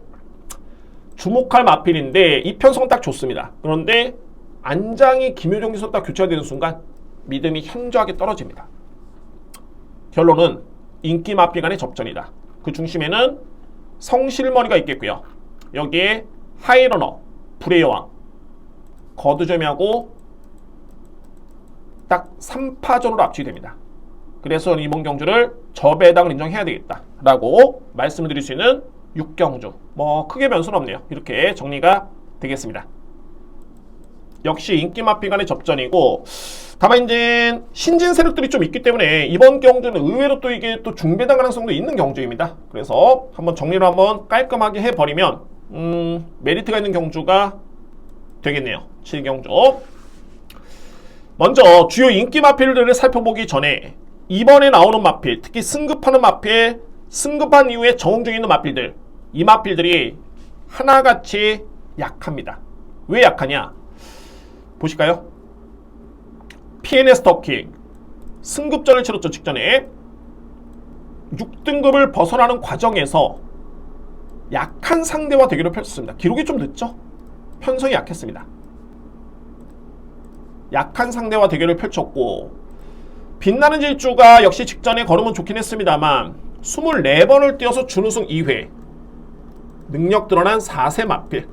주목할 마필인데 이 편성은 딱 좋습니다. 그런데 안장이 김효정 기수 딱 교체가 되는 순간 믿음이 현저하게 떨어집니다. 결론은 인기 마필 간의 접전이다. 그 중심에는 성실머니가 있겠고요. 여기에 하이러너, 불의 여왕, 거두점이하고 딱 3파전으로 압축이 됩니다. 그래서 이번 경주를 저배당을 인정해야 되겠다라고 말씀을 드릴 수 있는 6경주. 뭐 크게 변수는 없네요. 이렇게 정리가 되겠습니다. 역시 인기 마필 간의 접전이고 다만 이제 신진 세력들이 좀 있기 때문에 이번 경주는 의외로 또 이게 또 중배당 가능성도 있는 경주입니다. 그래서 한번 정리를 한번 깔끔하게 해버리면 메리트가 있는 경주가 되겠네요. 7경주. 먼저 주요 인기 마필들을 살펴보기 전에 이번에 나오는 마필, 특히 승급하는 마필, 승급한 이후에 저항 중에 있는 마필들, 이 마필들이 하나같이 약합니다. 왜 약하냐? 보실까요? PNS 터킹 승급전을 치렀죠. 직전에 6등급을 벗어나는 과정에서 약한 상대와 대결을 펼쳤습니다. 기록이 좀 늦죠? 편성이 약했습니다. 약한 상대와 대결을 펼쳤고, 빛나는 질주가 역시 직전에 걸으면 좋긴 했습니다만 24번을 뛰어서 준우승 2회, 능력 드러난 4세 마필,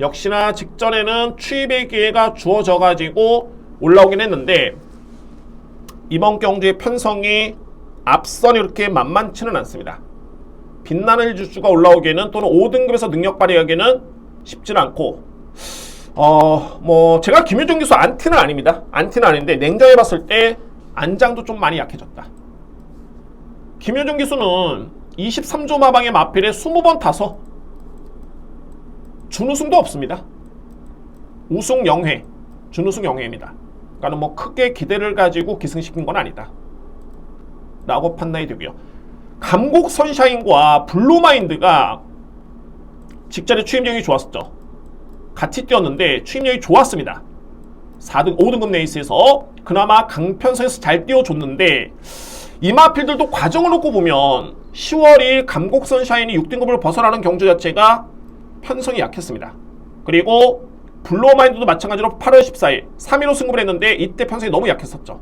역시나 직전에는 추입의 기회가 주어져 가지고 올라오긴 했는데 이번 경주의 편성이 앞선 이렇게 만만치는 않습니다. 빛나는 질주가 올라오기에는, 또는 5등급에서 능력 발휘하기에는 쉽지는 않고, 제가 김효정 기수 안티는 아닙니다. 안티는 아닌데 냉정해 봤을 때 안장도 좀 많이 약해졌다. 김효정 기수는 23조 마방의 마필에 20번 타서 준우승도 없습니다. 우승 0회, 준우승 0회입니다. 그러니까 뭐 크게 기대를 가지고 기승시킨 건 아니다 라고 판단이 되고요. 감곡 선샤인과 블루마인드가 직전에 추임력이 좋았었죠. 같이 뛰었는데 추임력이 좋았습니다. 4등, 5등급 레이스에서 그나마 강편성에서 잘 띄워줬는데, 이 마필들도 과정을 놓고 보면 10월 2일 감곡 선샤인이 6등급을 벗어나는 경주 자체가 편성이 약했습니다. 그리고 블루마인드도 마찬가지로 8월 14일 3위로 승급을 했는데 이때 편성이 너무 약했었죠.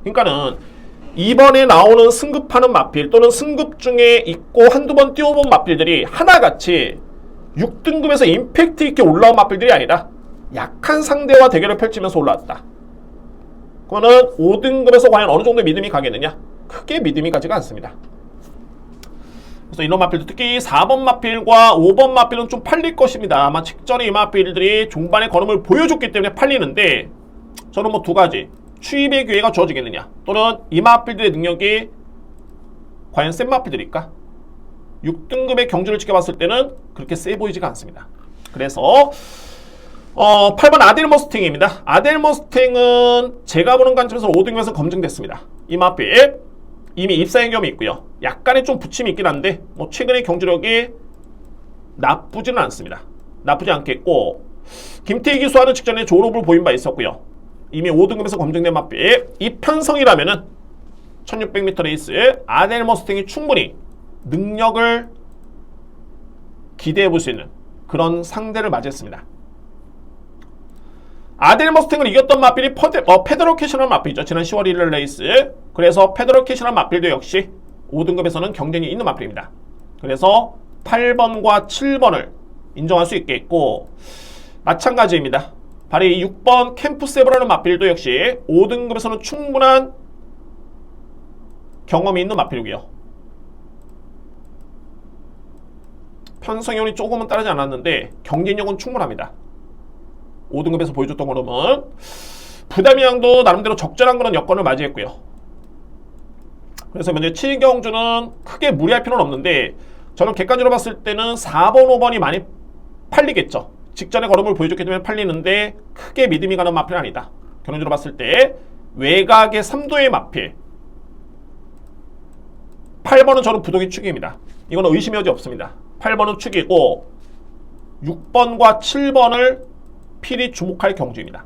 그러니까는 이번에 나오는 승급하는 마필, 또는 승급 중에 있고 한두 번 띄워본 마필들이 하나같이 6등급에서 임팩트 있게 올라온 마필들이 아니라 약한 상대와 대결을 펼치면서 올라왔다. 그거는 5등급에서 과연 어느 정도 믿음이 가겠느냐? 크게 믿음이 가지가 않습니다. 그래서 이런 마필도 특히 4번 마필과 5번 마필은 좀 팔릴 것입니다. 아마 직전에 이 마필들이 종반의 걸음을 보여줬기 때문에 팔리는데, 저는 뭐 두 가지, 추입의 기회가 주어지겠느냐, 또는 이 마필들의 능력이 과연 센 마필들일까? 6등급의 경주를 지켜봤을 때는 그렇게 세 보이지가 않습니다. 그래서 8번 아델 머스탱입니다. 아델 머스탱은 제가 보는 관점에서 5등급에서 검증됐습니다. 이 마필 이미 입사의 경험이 있고요. 약간의 좀 부침이 있긴 한데 뭐 최근의 경주력이 나쁘지는 않습니다. 나쁘지 않겠고, 김태희 기수와는 직전에 조rop을 보인 바 있었고요. 이미 5등급에서 검증된 마필, 이 편성이라면은 1600m 레이스 아델 머스탱이 충분히 능력을 기대해 볼 수 있는 그런 상대를 맞이했습니다. 아델 머스탱을 이겼던 마필이 페더럴 캐시라는 마필이죠. 지난 10월 1일 레이스. 그래서 페더럴 캐시라는 마필도 역시 5등급에서는 경쟁이 있는 마필입니다. 그래서 8번과 7번을 인정할 수 있겠고, 마찬가지입니다. 바로 이 6번 캠프 세브라는 마필도 역시 5등급에서는 충분한 경험이 있는 마필이고요. 편성력이 조금은 따르지 않았는데 경쟁력은 충분합니다. 5등급에서 보여줬던 거로는 부담이양도 나름대로 적절한 그런 여건을 맞이했고요. 그래서 먼저 7경주는 크게 무리할 필요는 없는데, 저는 객관적으로 봤을 때는 4번, 5번이 많이 팔리겠죠. 직전에 걸음을 보여줬기 때문에 팔리는데 크게 믿음이 가는 마필은 아니다. 결론적으로 봤을 때 외곽의 3도의 마필 8번은 저는 부동의 축입니다. 이거는 의심의 여지 없습니다. 8번은 축이고 6번과 7번을 필히 주목할 경주입니다.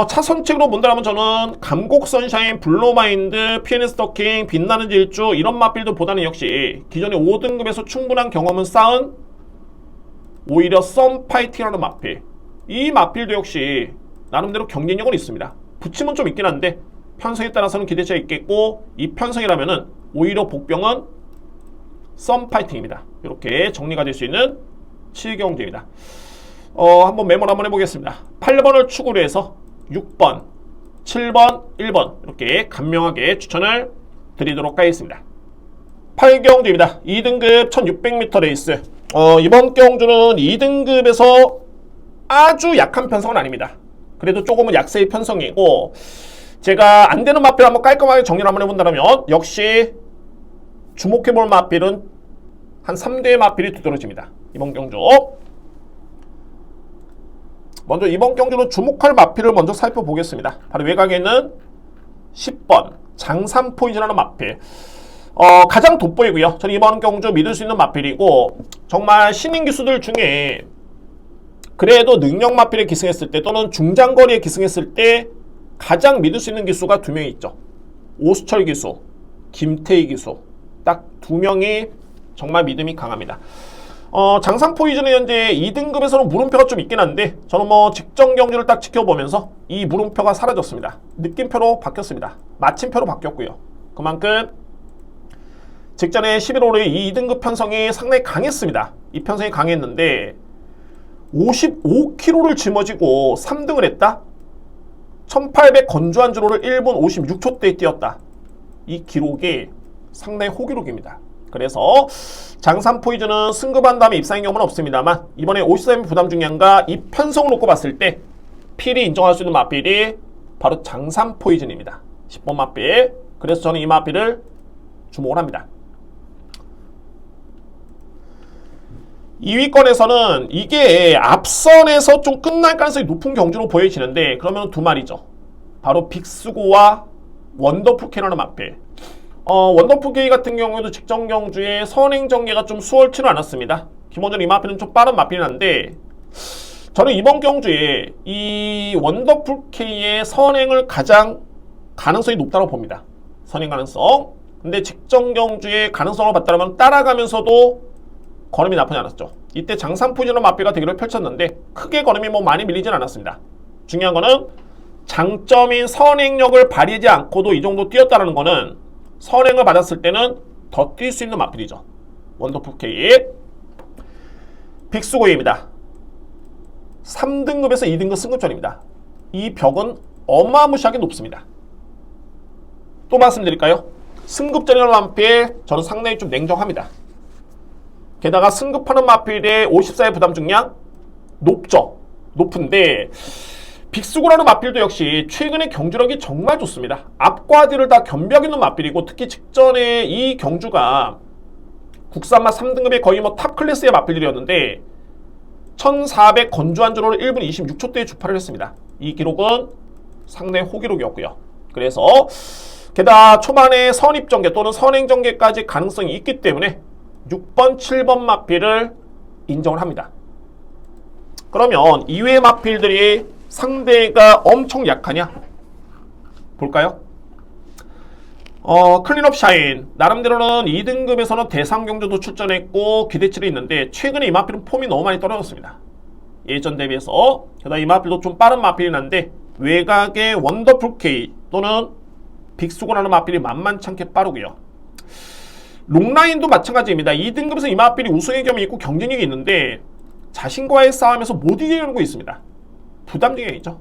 차선책으로 본다면 저는 감곡 선샤인, 블루마인드, PNS 터킹, 빛나는 질주 이런 마필들보다는 역시 기존의 5등급에서 충분한 경험을 쌓은 오히려 썸파이팅이라는 마필, 이 마필도 역시 나름대로 경쟁력은 있습니다. 붙임은 좀 있긴 한데 편성에 따라서는 기대치가 있겠고, 이 편성이라면은 오히려 복병은 썸파이팅입니다. 이렇게 정리가 될 수 있는 7경주입니다. 한번 메모를 한번 해보겠습니다. 8번을 축으로 해서 6번, 7번, 1번 이렇게 간명하게 추천을 드리도록 하겠습니다. 8경주입니다. 2등급 1600m 레이스. 이번 경주는 2등급에서 아주 약한 편성은 아닙니다. 그래도 조금은 약세의 편성이고, 제가 안되는 마필 한번 깔끔하게 정리를 한번 해본다면 역시 주목해볼 마필은 한 3대의 마필이 두드러집니다. 이번 경주. 먼저 이번 경주는 주목할 마필을 먼저 살펴보겠습니다. 바로 외곽에는 10번 장산 포이즌하는 마필. 가장 돋보이고요. 저는 이번 경주 믿을 수 있는 마필이고, 정말 신인 기수들 중에 그래도 능력 마필에 기승했을 때 또는 중장거리에 기승했을 때 가장 믿을 수 있는 기수가 2명이 있죠. 오수철 기수, 김태희 기수. 딱 2명이 정말 믿음이 강합니다. 장산 포이즌은 현재 2등급에서는 물음표가 좀 있긴 한데, 저는 뭐 직전 경주를 딱 지켜보면서 이 물음표가 사라졌습니다. 느낌표로 바뀌었습니다. 마침표로 바뀌었고요. 그만큼 직전에 11월에 이 2등급 편성이 상당히 강했습니다. 이 편성이 강했는데 55kg를 짊어지고 3등을 했다? 1800 건조한 주로를 1분 56초대에 뛰었다. 이 기록이 상당히 호기록입니다. 그래서 장산 포이즌은 승급한 다음에 입상인 경우는 없습니다만, 이번에 54m 부담 중량과 이 편성을 놓고 봤을 때 필이 인정할 수 있는 마필이 바로 장산 포이즌입니다. 10번 마필. 그래서 저는 이 마필을 주목을 합니다. 2위권에서는 이게 앞선에서 좀 끝날 가능성이 높은 경주로 보여지는데, 그러면 2마리죠. 바로 빅스고와 원더풀 K라는 마필. 원더풀 K 같은 경우에도 직전 경주에 선행 전개가 좀 수월치는 않았습니다. 기본적으로 이 마필은 좀 빠른 마필은 한데, 저는 이번 경주에 이 원더풀 K의 선행을 가장 가능성이 높다고 봅니다. 선행 가능성. 근데 직전 경주의 가능성을 봤다면 따라가면서도 걸음이 나쁘지 않았죠. 이때 장산 포이즌의 마필과 대결을 펼쳤는데 크게 걸음이 뭐 많이 밀리진 않았습니다. 중요한 거는 장점인 선행력을 발휘하지 않고도 이 정도 뛰었다는 거는 선행을 받았을 때는 더 뛸 수 있는 마필이죠. 원더풀 K. 빅스고입니다. 3등급에서 2등급 승급전입니다. 이 벽은 어마무시하게 높습니다. 또 말씀드릴까요? 승급전이라는 마필 저는 상당히 좀 냉정합니다. 게다가 승급하는 마필의 54의 부담 중량 높죠. 높은데 빅스고라는 마필도 역시 최근에 경주력이 정말 좋습니다. 앞과 뒤를 다 겸비하고 있는 마필이고, 특히 직전에 이 경주가 국산마 3등급의 거의 뭐 탑 클래스의 마필들이었는데 1400 건조한 주로를 1분 26초대에 주파를 했습니다. 이 기록은 상당히 호기록이었고요. 그래서 게다가 초반에 선입전개 또는 선행전개까지 가능성이 있기 때문에 6번, 7번 마필을 인정을 합니다. 그러면 이외의 마필들이 상대가 엄청 약하냐? 볼까요? 클린업 샤인. 나름대로는 2등급에서는 대상 경주도 출전했고 기대치를 있는데, 최근에 이 마필은 폼이 너무 많이 떨어졌습니다. 예전 대비해서. 게다가 이 마필도 좀 빠른 마필이긴 한데 외곽의 원더풀 K 또는 빅스고라는 마필이 만만찮게 빠르고요. 롱라인도 마찬가지입니다. 2등급에서 이 마필이 우승의 겸이 있고 경쟁력이 있는데 자신과의 싸움에서 못 이기는 거 있습니다. 부담 중량이죠.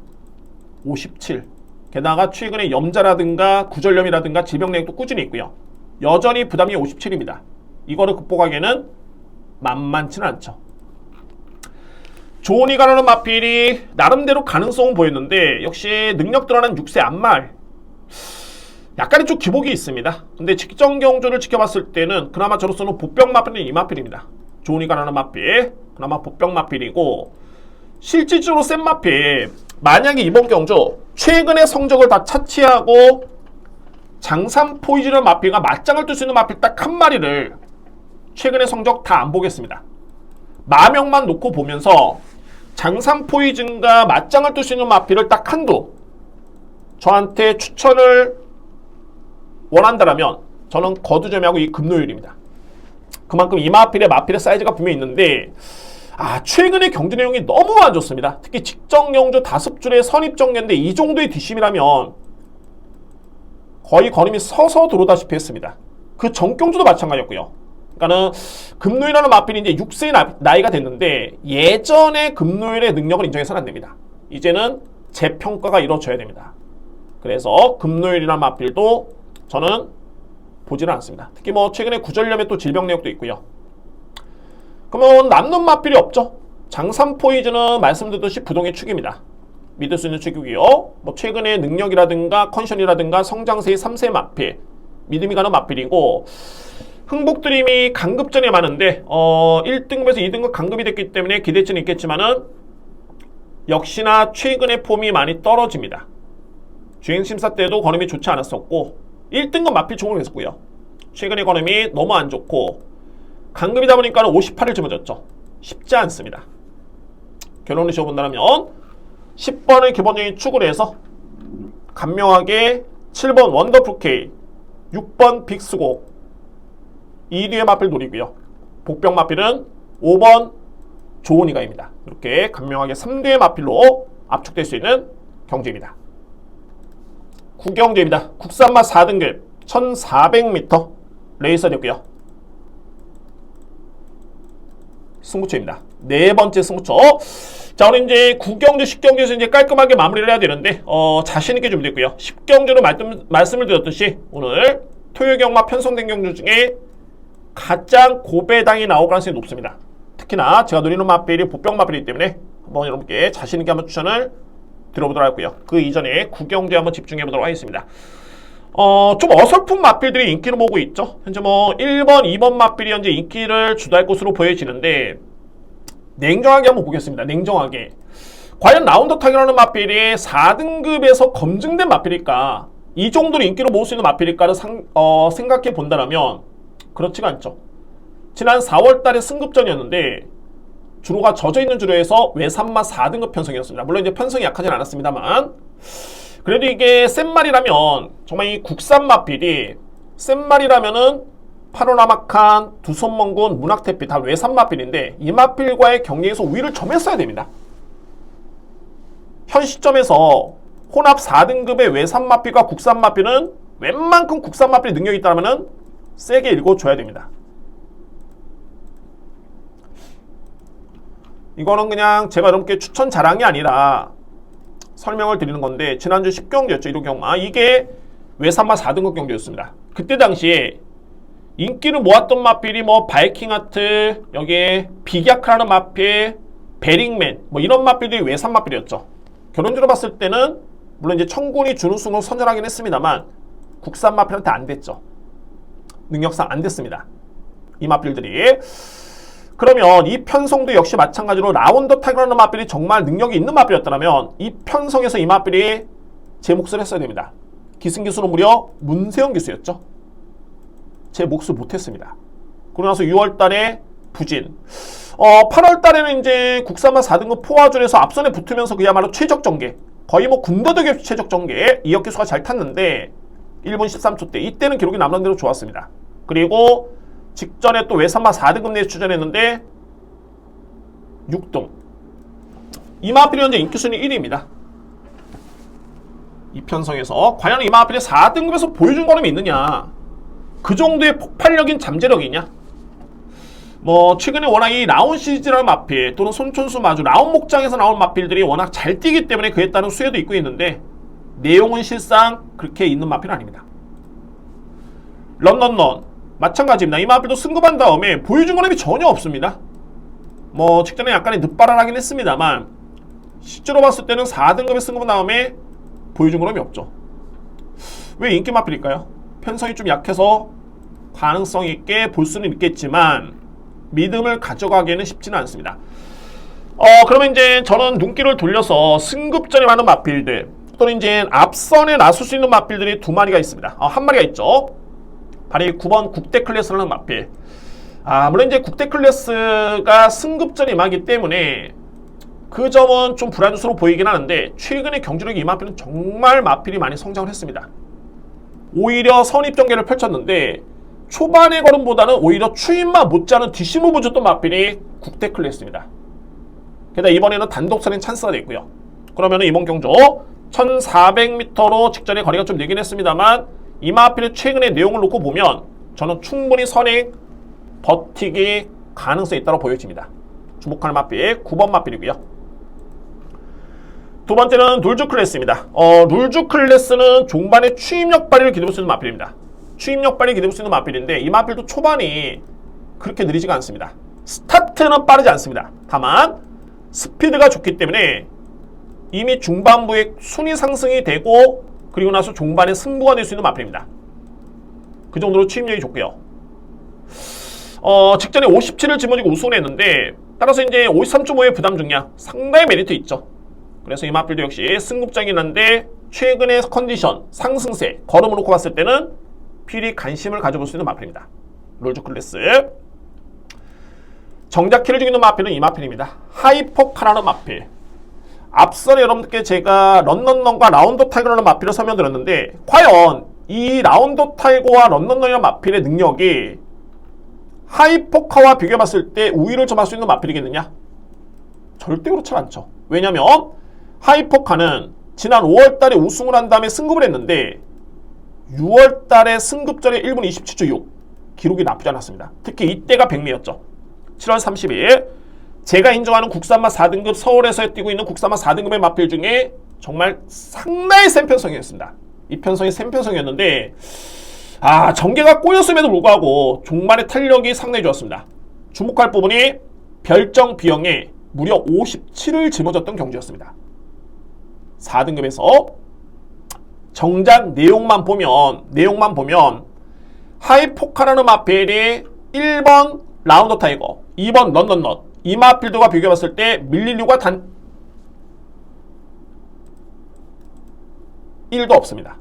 57. 게다가 최근에 염자라든가 구절염이라든가 질병 내역도 꾸준히 있고요. 여전히 부담이 57입니다. 이거를 극복하기에는 만만치는 않죠. 조니가라는 마필이 나름대로 가능성은 보였는데 역시 능력 드러난 6세 안말 약간의 좀 기복이 있습니다. 근데 직전 경주를 지켜봤을 때는 그나마 저로서는 복병 마필은 이 마필입니다. 조니가라는 마필 그나마 복병 마필이고, 실질적으로 센 마필, 만약에 이번 경주 최근의 성적을 다 차치하고 장산 포이즌의 마필과 맞짱을 뜰 수 있는 마필 딱 한 마리를 최근의 성적 다 안 보겠습니다. 마명만 놓고 보면서 장산 포이즌과 맞짱을 뜰 수 있는 마필을 딱 한두 저한테 추천을 원한다라면 저는 거두점하고 이 금노율입니다. 그만큼 이 마필의 사이즈가 분명히 있는데 최근의 경주 내용이 너무 안 좋습니다. 특히 직전 경주 5줄의 선입전개인데 이 정도의 뒷심이라면 거의 걸음이 서서 들어오다시피 했습니다. 그 전경주도 마찬가지였고요. 그러니까는 금노일이라는 마필이 이제 6세의 나이가 됐는데 예전의 금노일의 능력을 인정해서는 안 됩니다. 이제는 재평가가 이루어져야 됩니다. 그래서 금노일이라는 마필도 저는 보지는 않습니다. 특히 뭐 최근에 구절염의 또 질병 내역도 있고요. 그러면 남는 마필이 없죠. 장산 포이즌은 말씀드렸듯이 부동의 축입니다. 믿을 수 있는 축이고요. 뭐 최근에 능력이라든가 컨디션이라든가 성장세의 3세 마필, 믿음이 가는 마필이고, 흥복드림이 강급전이 많은데 1등급에서 2등급 강급이 됐기 때문에 기대치는 있겠지만은 역시나 최근의 폼이 많이 떨어집니다. 주행심사 때도 걸음이 좋지 않았었고 1등급 마필 총을 했었고요. 최근에 걸음이 너무 안 좋고 강급이다 보니까 58을 짊어졌죠. 쉽지 않습니다. 결론을 지어본다면 10번을 기본적인 축으로 해서 간명하게 7번 원더풀 K, 6번 빅스곡 2뒤의 마필 노리고요. 복병 마필은 5번 조은이가입니다. 이렇게 간명하게 3뒤의 마필로 압축될 수 있는 경주입니다. 구경주입니다. 국산마 4등급 1400m 레이서 됐고요. 승부처입니다. 네 번째 승부처. 자, 오늘 이제 9경주, 10경주에서 이제 깔끔하게 마무리를 해야 되는데, 자신있게 준비됐고요. 10경주는 말씀을 드렸듯이 오늘 토요경마 편성된 경주 중에 가장 고배당이 나올 가능성이 높습니다. 특히나 제가 노리는 마필이 보병 마필이기 때문에 한번 여러분께 자신있게 한번 추천을 드려보도록 하고요. 그 이전에 9경주에 한번 집중해보도록 하겠습니다. 좀 어설픈 마필들이 인기를 모으고 있죠. 현재 뭐 1번, 2번 마필이 현재 인기를 주도할 것으로 보여지는데 냉정하게 한번 보겠습니다. 냉정하게. 과연 라운더 타기라는 마필이 4등급에서 검증된 마필일까? 이 정도로 인기를 모을 수 있는 마필일까를 생각해 본다면 그렇지가 않죠. 지난 4월달에 승급전이었는데 주로가 젖어있는 주로에서 외산마 4등급 편성이었습니다. 물론 이제 편성이 약하진 않았습니다만 그래도 이게 센 말이라면 정말 이 국산 마필이 센 말이라면은 파노라마칸, 두손먼군, 문학태피 다 외산 마필인데 이 마필과의 경기에서 우위를 점했어야 됩니다. 현 시점에서 혼합 4등급의 외산 마필과 국산 마필은 웬만큼 국산 마필이 능력이 있다면은 세게 읽어줘야 됩니다. 이거는 그냥 제가 여러분께 추천 자랑이 아니라 설명을 드리는 건데 지난주 10경주였죠. 1호 경마. 이게 외산마 4등급 경주였습니다. 그때 당시에 인기를 모았던 마필이 뭐 바이킹하트, 여기에 빅야크라는 마필, 베링맨 뭐 이런 마필들이 외산 마필이었죠. 결론적으로 봤을 때는 물론 이제 청군이 준우승을 선전하긴 했습니다만 국산 마필한테 안 됐죠. 능력상 안 됐습니다. 이 마필들이. 그러면 이 편성도 역시 마찬가지로 라운더 타이거라는 마필이 정말 능력이 있는 마필이었다면 이 편성에서 이 마필이 제 몫을 했어야 됩니다. 기승기수는 무려 문세영 기수였죠. 제 몫을 못했습니다. 그러고 나서 6월달에 부진. 8월달에는 이제 국산마 4등급 포화준에서 앞선에 붙으면서 그야말로 최적 전개. 거의 뭐 군더더기 없이 최적 전개. 이혁 기수가 잘 탔는데 1분 13초 때 이때는 기록이 남남대로 좋았습니다. 그리고 직전에 또 외산마 4등급 내에 출전했는데 6등. 이 마필이 현재 인기순위 1위입니다. 이 편성에서 과연 이 마필이 4등급에서 보여준 걸음이 있느냐, 그 정도의 폭발력인 잠재력이냐. 뭐 최근에 워낙 이 라운 시리즈라는 마필 또는 손촌수 마주 라운 목장에서 나온 마필들이 워낙 잘 뛰기 때문에 그에 따른 수혜도 있고 있는데 내용은 실상 그렇게 있는 마필은 아닙니다. 런런런 마찬가지입니다. 이 마필도 승급한 다음에 보여준 걸음이 전혀 없습니다. 뭐 직전에 약간의 늦발언하긴 했습니다만 실제로 봤을 때는 4등급에 승급한 다음에 보여준 걸음이 없죠. 왜 인기 마필일까요? 편성이 좀 약해서 가능성 있게 볼 수는 있겠지만 믿음을 가져가기에는 쉽지는 않습니다. 그러면 이제 저는 눈길을 돌려서 승급전에 많은 마필들 또는 이제 앞선에 나설 수 있는 마필들이 두 마리가 있습니다. 한 마리가 있죠. 바로 9번 국대 클래스라는 마필. 물론 이제 국대 클래스가 승급전이 임하기 때문에 그 점은 좀 불안스러워 보이긴 하는데 최근에 경주력이 이 마필은 정말 마필이 많이 성장을 했습니다. 오히려 선입전개를 펼쳤는데 초반의 걸음보다는 오히려 추임마 못지않은 뒷심무브 줬던 마필이 국대 클래스입니다. 게다가 이번에는 단독선인 찬스가 됐고요. 그러면 이번 경주 1400m로 직전에 거리가 좀 늘긴 했습니다만 이 마필의 최근의 내용을 놓고 보면 저는 충분히 선행 버티기 가능성이 있다고 보여집니다. 주목할 마필 9번 마필이고요. 두 번째는 룰주 클래스입니다. 룰주 클래스는 종반의 추임력 발휘를 기대볼 수 있는 마필입니다. 추임력 발휘를 기대볼 수 있는 마필인데 이 마필도 초반이 그렇게 느리지가 않습니다. 스타트는 빠르지 않습니다. 다만 스피드가 좋기 때문에 이미 중반부에 순위 상승이 되고 그리고 나서 종반에 승부가 될 수 있는 마필입니다. 그 정도로 추임력이 좋고요. 직전에 57을 짊어지고 우승을 했는데 따라서 이제 53.5의 부담 중량 상당히 메리트 있죠. 그래서 이 마필도 역시 승급장이긴 한데 최근의 컨디션, 상승세, 걸음을 놓고 봤을 때는 필히 관심을 가져볼 수 있는 마필입니다. 롤즈 클래스. 정작 키를 주고 있는 마필은 이 마필입니다. 하이퍼카라는 마필. 앞서 여러분들께 제가 런던런과 라운드 타이거라는 마필을 설명드렸는데 과연 이 라운드 타이거와 런던런이라는 마필의 능력이 하이퍼카와 비교해봤을 때 우위를 점할 수 있는 마필이겠느냐? 절대 그렇지 않죠. 왜냐면 하이퍼카는 지난 5월달에 우승을 한 다음에 승급을 했는데 6월달에 승급전에 1분 27초 6 기록이 나쁘지 않았습니다. 특히 이때가 백미였죠. 7월 30일 제가 인정하는 국산마 4등급 서울에서 뛰고 있는 국산마 4등급의 마필 중에 정말 상당히 센 편성이었습니다. 이 편성이 센 편성이었는데 전개가 꼬였음에도 불구하고 종말의 탄력이 상당히 좋았습니다. 주목할 부분이 별정 비영에 무려 57을 짊어졌던 경주였습니다. 4등급에서 정작 내용만 보면 하이포카라는 마필이 1번 라운드 타이거, 2번 런던넛 이 마필들과 비교해봤을 때 밀릴 이유가 단 1도 없습니다.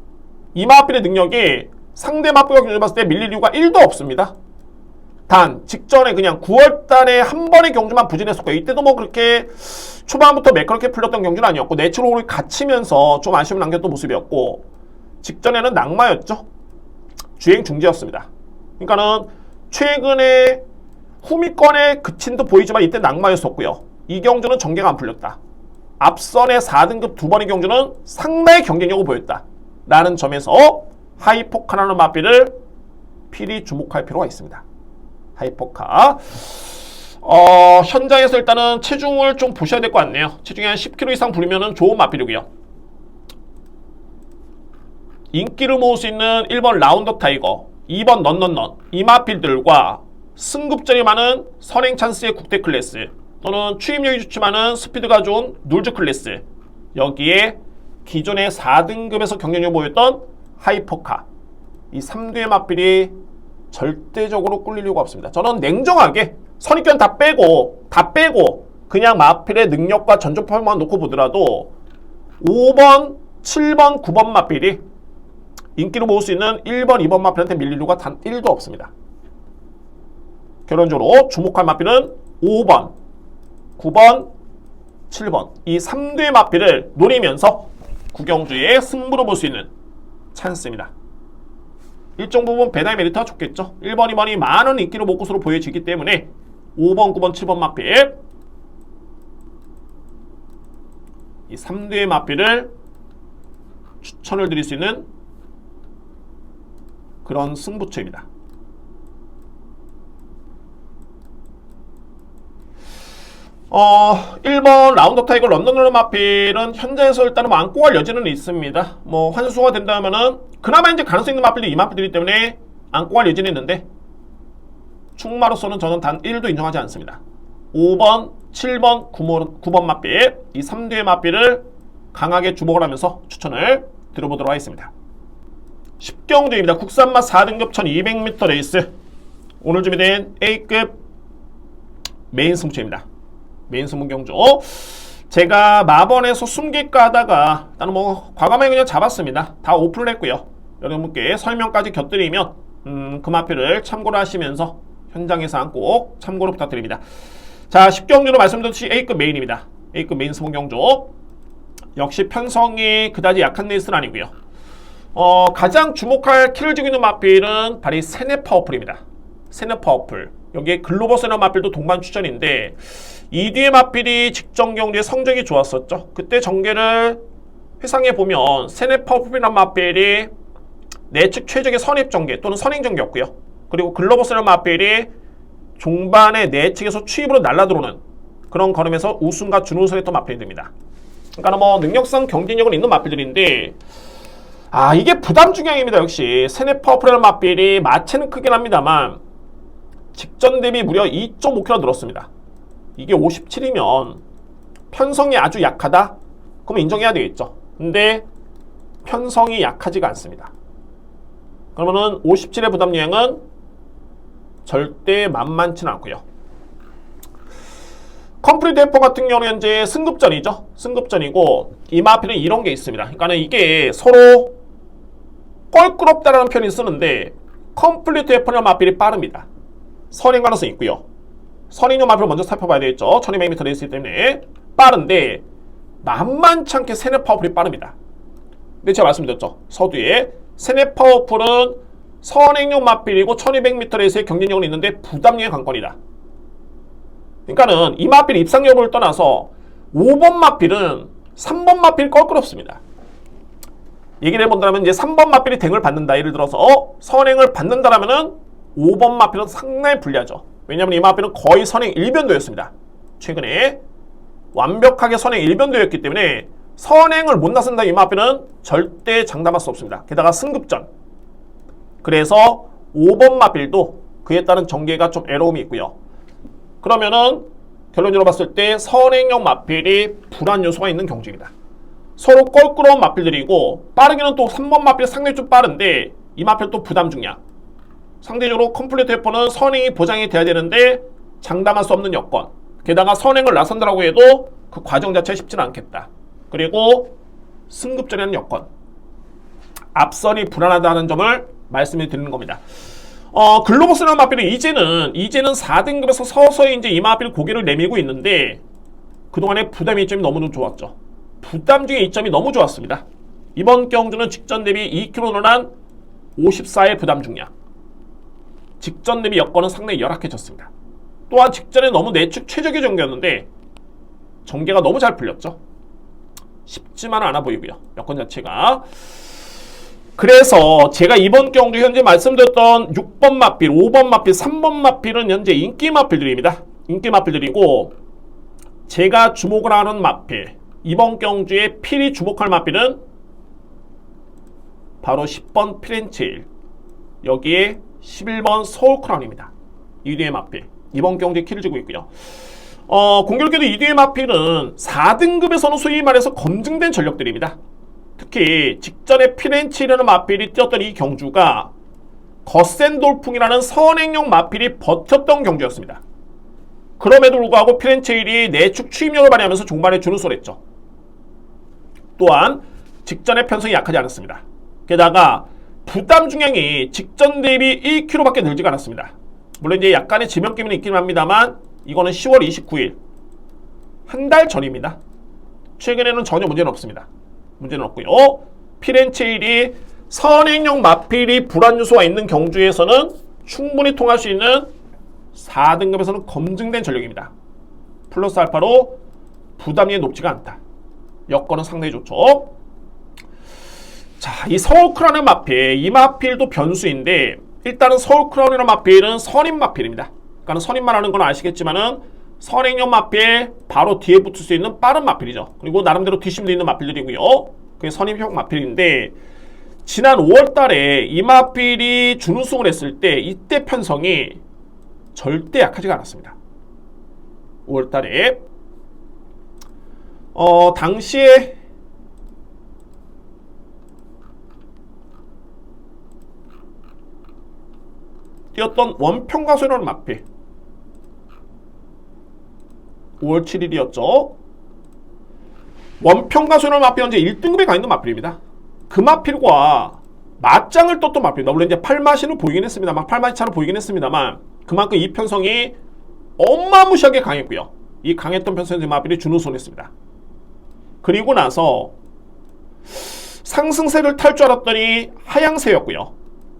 이 마필의 능력이 상대 마필과 경주해봤을 때 밀릴 이유가 1도 없습니다. 단 직전에 그냥 9월달에 한 번의 경주만 부진했었고요. 이때도 뭐 그렇게 초반부터 매끄럽게 풀렸던 경주는 아니었고 내추럴이 갇히면서 좀 아쉬움을 남겼던 모습이었고 직전에는 낙마였죠. 주행 중지였습니다. 그러니까는 최근에 후미권에 그친 듯 보이지만 이때 낙마였었고요. 이 경주는 전개가 안 풀렸다. 앞선의 4등급 두 번의 경주는 상당히 경쟁력을 보였다. 라는 점에서 하이포카라는 마필을 필히 주목할 필요가 있습니다. 하이포카. 현장에서 일단은 체중을 좀 보셔야 될 것 같네요. 체중이 한 10kg 이상 부르면 좋은 마필이고요. 인기를 모을 수 있는 1번 라운드 타이거, 2번 넌넌넌 이 마필들과 승급전이 많은 선행 찬스의 국대 클래스 또는 추임력이 좋지만은 스피드가 좋은 놀즈 클래스 여기에 기존의 4등급에서 경쟁력을 보였던 하이퍼카 이 3두의 마필이 절대적으로 꿀릴 이유가 없습니다. 저는 냉정하게 선입견 다 빼고 그냥 마필의 능력과 전조판만 놓고 보더라도 5번, 7번, 9번 마필이 인기를 모을 수 있는 1번, 2번 마필한테 밀릴 이유가 단 1도 없습니다. 결론적으로 주목할 마필은 5번, 9번, 7번 이 3두의 마필을 노리면서 구경주의 승부를 볼 수 있는 찬스입니다. 일정 부분 배당의 메리트가 좋겠죠. 1번, 2번이 많은 인기를 못 것으로 보여지기 때문에 5번, 9번, 7번 마필 이 3두의 마필을 추천을 드릴 수 있는 그런 승부처입니다. 어, 1번 라운드 타이거 런던런 마필은 현재에서 일단은 안고 갈 여지는 있습니다. 뭐 환수가 된다면은 그나마 이제 가능성 있는 마필이 이 마필이기 때문에 안고 갈 여지는 있는데 충마로서는 저는 단 1도 인정하지 않습니다. 5번, 7번, 9번 마필 이 3두의 마필을 강하게 주목을 하면서 추천을 드려보도록 하겠습니다. 10경주입니다. 국산마 4등급 1200m 레이스 오늘 준비된 A급 메인 승부처입니다. 메인 승부 경주 제가 마번에서 숨길까 하다가 나는 뭐 과감하게 그냥 잡았습니다. 다 오픈을 했고요. 여러분께 설명까지 곁들이면 그 마필을 참고를 하시면서 현장에서 꼭 참고를 부탁드립니다. 자, 10경주로 말씀드렸듯이 A급 메인입니다. A급 메인 승부 경주 역시 편성이 그다지 약한 레이스는 아니고요. 가장 주목할 키를 주고 있는 마필은 바로 세네 파워풀입니다. 세네 파워풀 여기에 글로벌 세네 마필도 동반 추천인데 이 뒤의 마필이 직전 경주에 성적이 좋았었죠. 그때 전개를 회상해보면 세네 파워풀이라는 마필이 내측 최적의 선입 전개 또는 선행 전개였고요. 그리고 글로벌 세네 마필이 종반에 내측에서 추입으로 날라들어오는 그런 걸음에서 우승과 준우승을 했던 마필이 됩니다. 그러니까 뭐 능력상 경쟁력은 있는 마필들인데 이게 부담 중량입니다. 역시 세네 파워풀이라는 마필이 마체는 크긴 합니다만 직전 대비 무려 2.5kg 늘었습니다. 이게 57이면 편성이 아주 약하다? 그러면 인정해야 되겠죠. 근데 편성이 약하지가 않습니다. 그러면은 57의 부담 영향은 절대 만만치는 않고요. 컴플리트 웨폰 같은 경우는 현재 승급전이죠. 승급전이고 이 마필은 이런 게 있습니다. 그러니까는 이게 서로 껄끄럽다라는 표현을 쓰는데 컴플리트 웨폰이랑 마필이 빠릅니다. 선행 가능성이 있고요. 선행용 마필을 먼저 살펴봐야 되겠죠. 1200m 레이스이기 때문에 빠른데 만만치 않게 세네 파워풀이 빠릅니다. 근데 제가 말씀드렸죠. 서두에 세네 파워풀은 선행용 마필이고 1200m 레이스의 경쟁력은 있는데 부담력의 관건이다. 그러니까는 이 마필 입상 여부를 떠나서 5번 마필은 3번 마필 껄끄럽습니다. 얘기를 해본다면 이제 3번 마필이 댕을 받는다. 예를 들어서 선행을 받는다라면은 5번 마필은 상당히 불리하죠. 왜냐하면 이 마필은 거의 선행 일변도였습니다. 최근에 완벽하게 선행 일변도였기 때문에 선행을 못 나선다 이 마필은 절대 장담할 수 없습니다. 게다가 승급전. 그래서 5번 마필도 그에 따른 전개가 좀 애로움이 있고요. 그러면은 결론적으로 봤을 때 선행형 마필이 불안 요소가 있는 경주입니다. 서로 껄끄러운 마필들이고 빠르기는 또 3번 마필이 상당히 좀 빠른데 이 마필 또 부담 중량. 상대적으로 컴플리트 웨폰은 선행이 보장이 돼야 되는데 장담할 수 없는 여건. 게다가 선행을 나선다라고 해도 그 과정 자체가 쉽지는 않겠다. 그리고 승급전이라는 여건. 앞선이 불안하다는 점을 말씀을 드리는 겁니다. 글로버스라는 마필은 이제는 4등급에서 서서히 이제 이 마필 고개를 내밀고 있는데 그동안에 부담의 이점이 너무 좋았죠. 부담 중에 이점이 너무 좋았습니다. 이번 경주는 직전 대비 2km는 한 54의 부담 중량. 직전 대비 여건은 상당히 열악해졌습니다. 또한 직전에 너무 내축 최적의 전개였는데 전개가 너무 잘 풀렸죠. 쉽지만은 않아 보이고요. 여건 자체가. 그래서 제가 이번 경주 현재 말씀드렸던 6번 마필, 5번 마필, 3번 마필은 현재 인기 마필들입니다. 인기 마필들이고 제가 주목을 하는 마필, 이번 경주에 필히 주목할 마필은 바로 10번 피렌체일, 여기에 11번 서울크라운입니다. 이뒤의 마필, 이번 경주에 키를 쥐고 있고요. 공교롭게도 이뒤의 마필은 4등급에서는 소위 말해서 검증된 전력들입니다. 특히 직전에 피렌체일이라는 마필이 뛰었던 이 경주가 거센돌풍이라는 선행용 마필이 버텼던 경주였습니다. 그럼에도 불구하고 피렌체일이 내축 추임력을 발휘하면서 종반에 준우승을 했죠. 또한 직전의 편성이 약하지 않았습니다. 게다가 부담 중량이 직전 대비 1kg밖에 늘지가 않았습니다. 물론 이제 약간의 지명기미는 있긴 합니다만 이거는 10월 29일 한 달 전입니다. 최근에는 전혀 문제는 없습니다. 문제는 없고요. 피렌체일이 선행용 마필이 불안 요소가 있는 경주에서는 충분히 통할 수 있는 4등급에서는 검증된 전력입니다. 플러스 알파로 부담이 높지가 않다. 여건은 상당히 좋죠. 자, 이 서울크라운의 마필, 이 마필도 변수인데 일단은 서울크라운이라는 마필은 선임 마필입니다. 그러니까 선임만 하는 건 아시겠지만은 선행용 마필 바로 뒤에 붙을 수 있는 빠른 마필이죠. 그리고 나름대로 뒷심도 있는 마필들이고요. 그게 선임형 마필인데 지난 5월달에 이 마필이 준우승을 했을 때 이때 편성이 절대 약하지가 않았습니다. 5월달에 당시에 뛰었던 원평가소라는 마필 5월 7일이었죠. 원평가소라는 마필 현재 1등급에 가 있는 마필입니다. 그 마필과 맞짱을 떴던 마필입니다. 물론 이제 8마신을 보이긴 했습니다만 8마신 차로 보이긴 했습니다만 그만큼 이 편성이 어마무시하게 강했고요. 이 강했던 편성의 마필이 준우승을 했습니다. 그리고 나서 상승세를 탈 줄 알았더니 하향세였고요.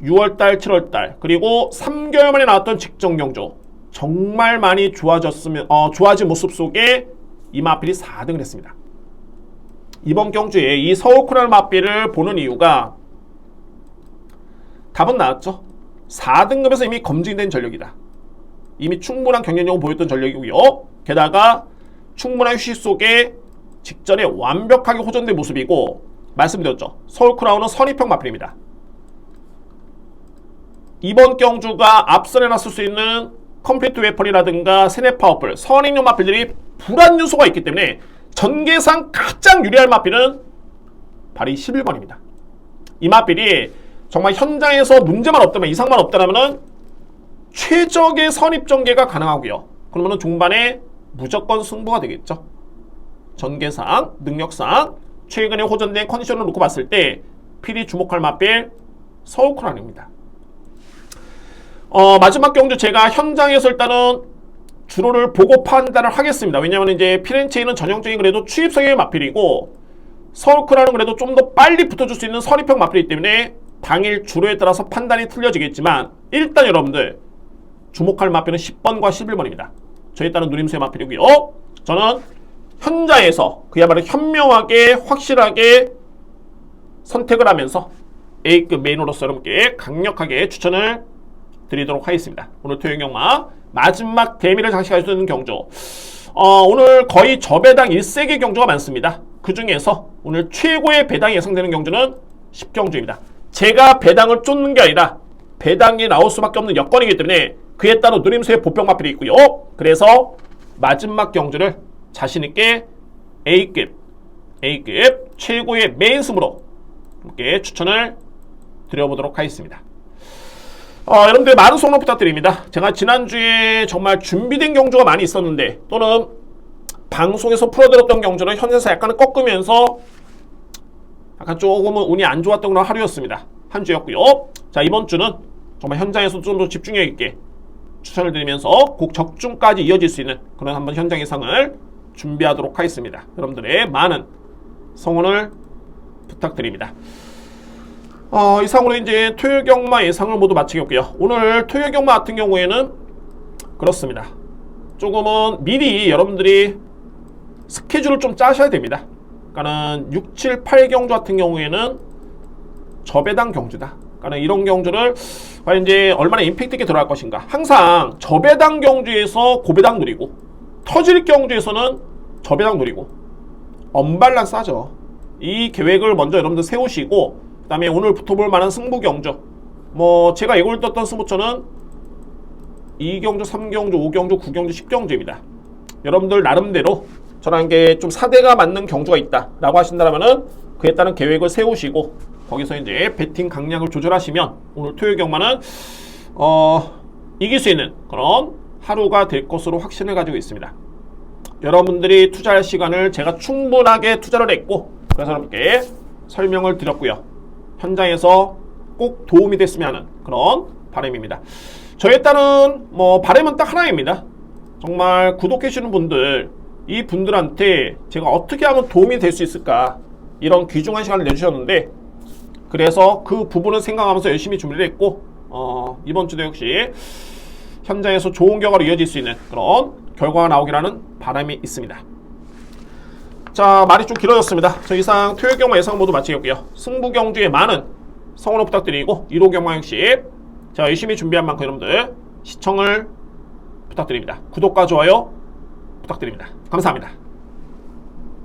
6월달, 7월달 그리고 3개월 만에 나왔던 직전 경주 정말 많이 좋아진 모습 속에 이 마필이 4등을 했습니다. 이번 경주에 이 서울크라운 마필을 보는 이유가 답은 나왔죠. 4등급에서 이미 검증된 전력이다. 이미 충분한 경쟁력을 보였던 전력이고요. 게다가 충분한 휴식 속에 직전에 완벽하게 호전된 모습이고 말씀드렸죠. 서울크라운은 선입형 마필입니다. 이번 경주가 앞선에 났을 수 있는 컴플리트 웨폰이라든가 세네 파워풀, 선행용 마필들이 불안 요소가 있기 때문에 전개상 가장 유리할 마필은 바로 이 11번입니다. 이 마필이 정말 현장에서 문제만 없다면 이상만 없다면 최적의 선입 전개가 가능하고요. 그러면 종반에 무조건 승부가 되겠죠. 전개상, 능력상 최근에 호전된 컨디션을 놓고 봤을 때 필히 주목할 맛빌 서울크라운입니다. 마지막 경주 제가 현장에서 일단은 주로를 보고 판단을 하겠습니다. 왜냐하면 이제 피렌체는 전형적인 그래도 추입성의 마필이고 서울크라운은 그래도 좀 더 빨리 붙어줄 수 있는 서리평 마필이기 때문에 당일 주로에 따라서 판단이 틀려지겠지만 일단 여러분들 주목할 마필은 10번과 11번입니다. 저에 따른 누림수의 마필이고요. 저는 현장에서 그야말로 현명하게 확실하게 선택을 하면서 A급 메인으로서 여러분께 강력하게 추천을 드리도록 하겠습니다. 오늘 토요일 경마 마지막 대미를 장식할 수 있는 경주, 오늘 거의 저배당 1세기 경주가 많습니다. 그 중에서 오늘 최고의 배당이 예상되는 경주는 10경주입니다. 제가 배당을 쫓는 게 아니라 배당이 나올 수밖에 없는 여건이기 때문에 그에 따라 누림수의 보평 마필이 있고요. 그래서 마지막 경주를 자신있게 A급 최고의 메인승으로 함께 추천을 드려보도록 하겠습니다. 여러분들 많은 성원 부탁드립니다. 제가 지난주에 정말 준비된 경주가 많이 있었는데 또는 방송에서 풀어드렸던 경주를 현에서 약간은 꺾으면서 약간 조금은 운이 안 좋았던 그런 하루였습니다. 한 주였고요. 자, 이번 주는 정말 현장에서 좀 더 집중력 있게 추천을 드리면서 곡 적중까지 이어질 수 있는 그런 한번 현장 예상을 준비하도록 하겠습니다. 여러분들의 많은 성원을 부탁드립니다. 이상으로 이제 토요일 경마 예상을 모두 마치겠고요. 오늘 토요일 경마 같은 경우에는 그렇습니다. 조금은 미리 여러분들이 스케줄을 좀 짜셔야 됩니다. 그러니까는 6, 7, 8경주 같은 경우에는 저배당 경주다. 그러니까 이런 경주를 과연 이제 얼마나 임팩트 있게 들어갈 것인가. 항상 저배당 경주에서 고배당 누리고 터질 경주에서는 저배당 누리고 언밸런스하죠. 이 계획을 먼저 여러분들 세우시고 그 다음에 오늘 붙어볼 만한 승부 경주, 제가 예고를 떴던 승부처는 2경주, 3경주, 5경주, 9경주, 10경주입니다. 여러분들 나름대로 저랑 게 좀 사대가 맞는 경주가 있다 라고 하신다면은 그에 따른 계획을 세우시고 거기서 이제 배팅 강약을 조절하시면 오늘 토요일 경마는 이길 수 있는 그런 하루가 될 것으로 확신을 가지고 있습니다. 여러분들이 투자할 시간을 제가 충분하게 투자를 했고 그래서 여러분께 설명을 드렸고요. 현장에서 꼭 도움이 됐으면 하는 그런 바람입니다. 저에 따른 바람은 딱 하나입니다. 정말 구독해 주시는 분들, 이 분들한테 제가 어떻게 하면 도움이 될 수 있을까 이런 귀중한 시간을 내주셨는데 그래서 그 부분을 생각하면서 열심히 준비를 했고 이번 주도 역시 현장에서 좋은 결과로 이어질 수 있는 그런 결과가 나오기라는 바람이 있습니다. 자, 말이 좀 길어졌습니다. 저 이상 토요일 경마 예상 모두 마치겠고요. 승부 경주에 많은 성원을 부탁드리고 1호 경마 역시 제가 열심히 준비한 만큼 여러분들 시청을 부탁드립니다. 구독과 좋아요 부탁드립니다. 감사합니다.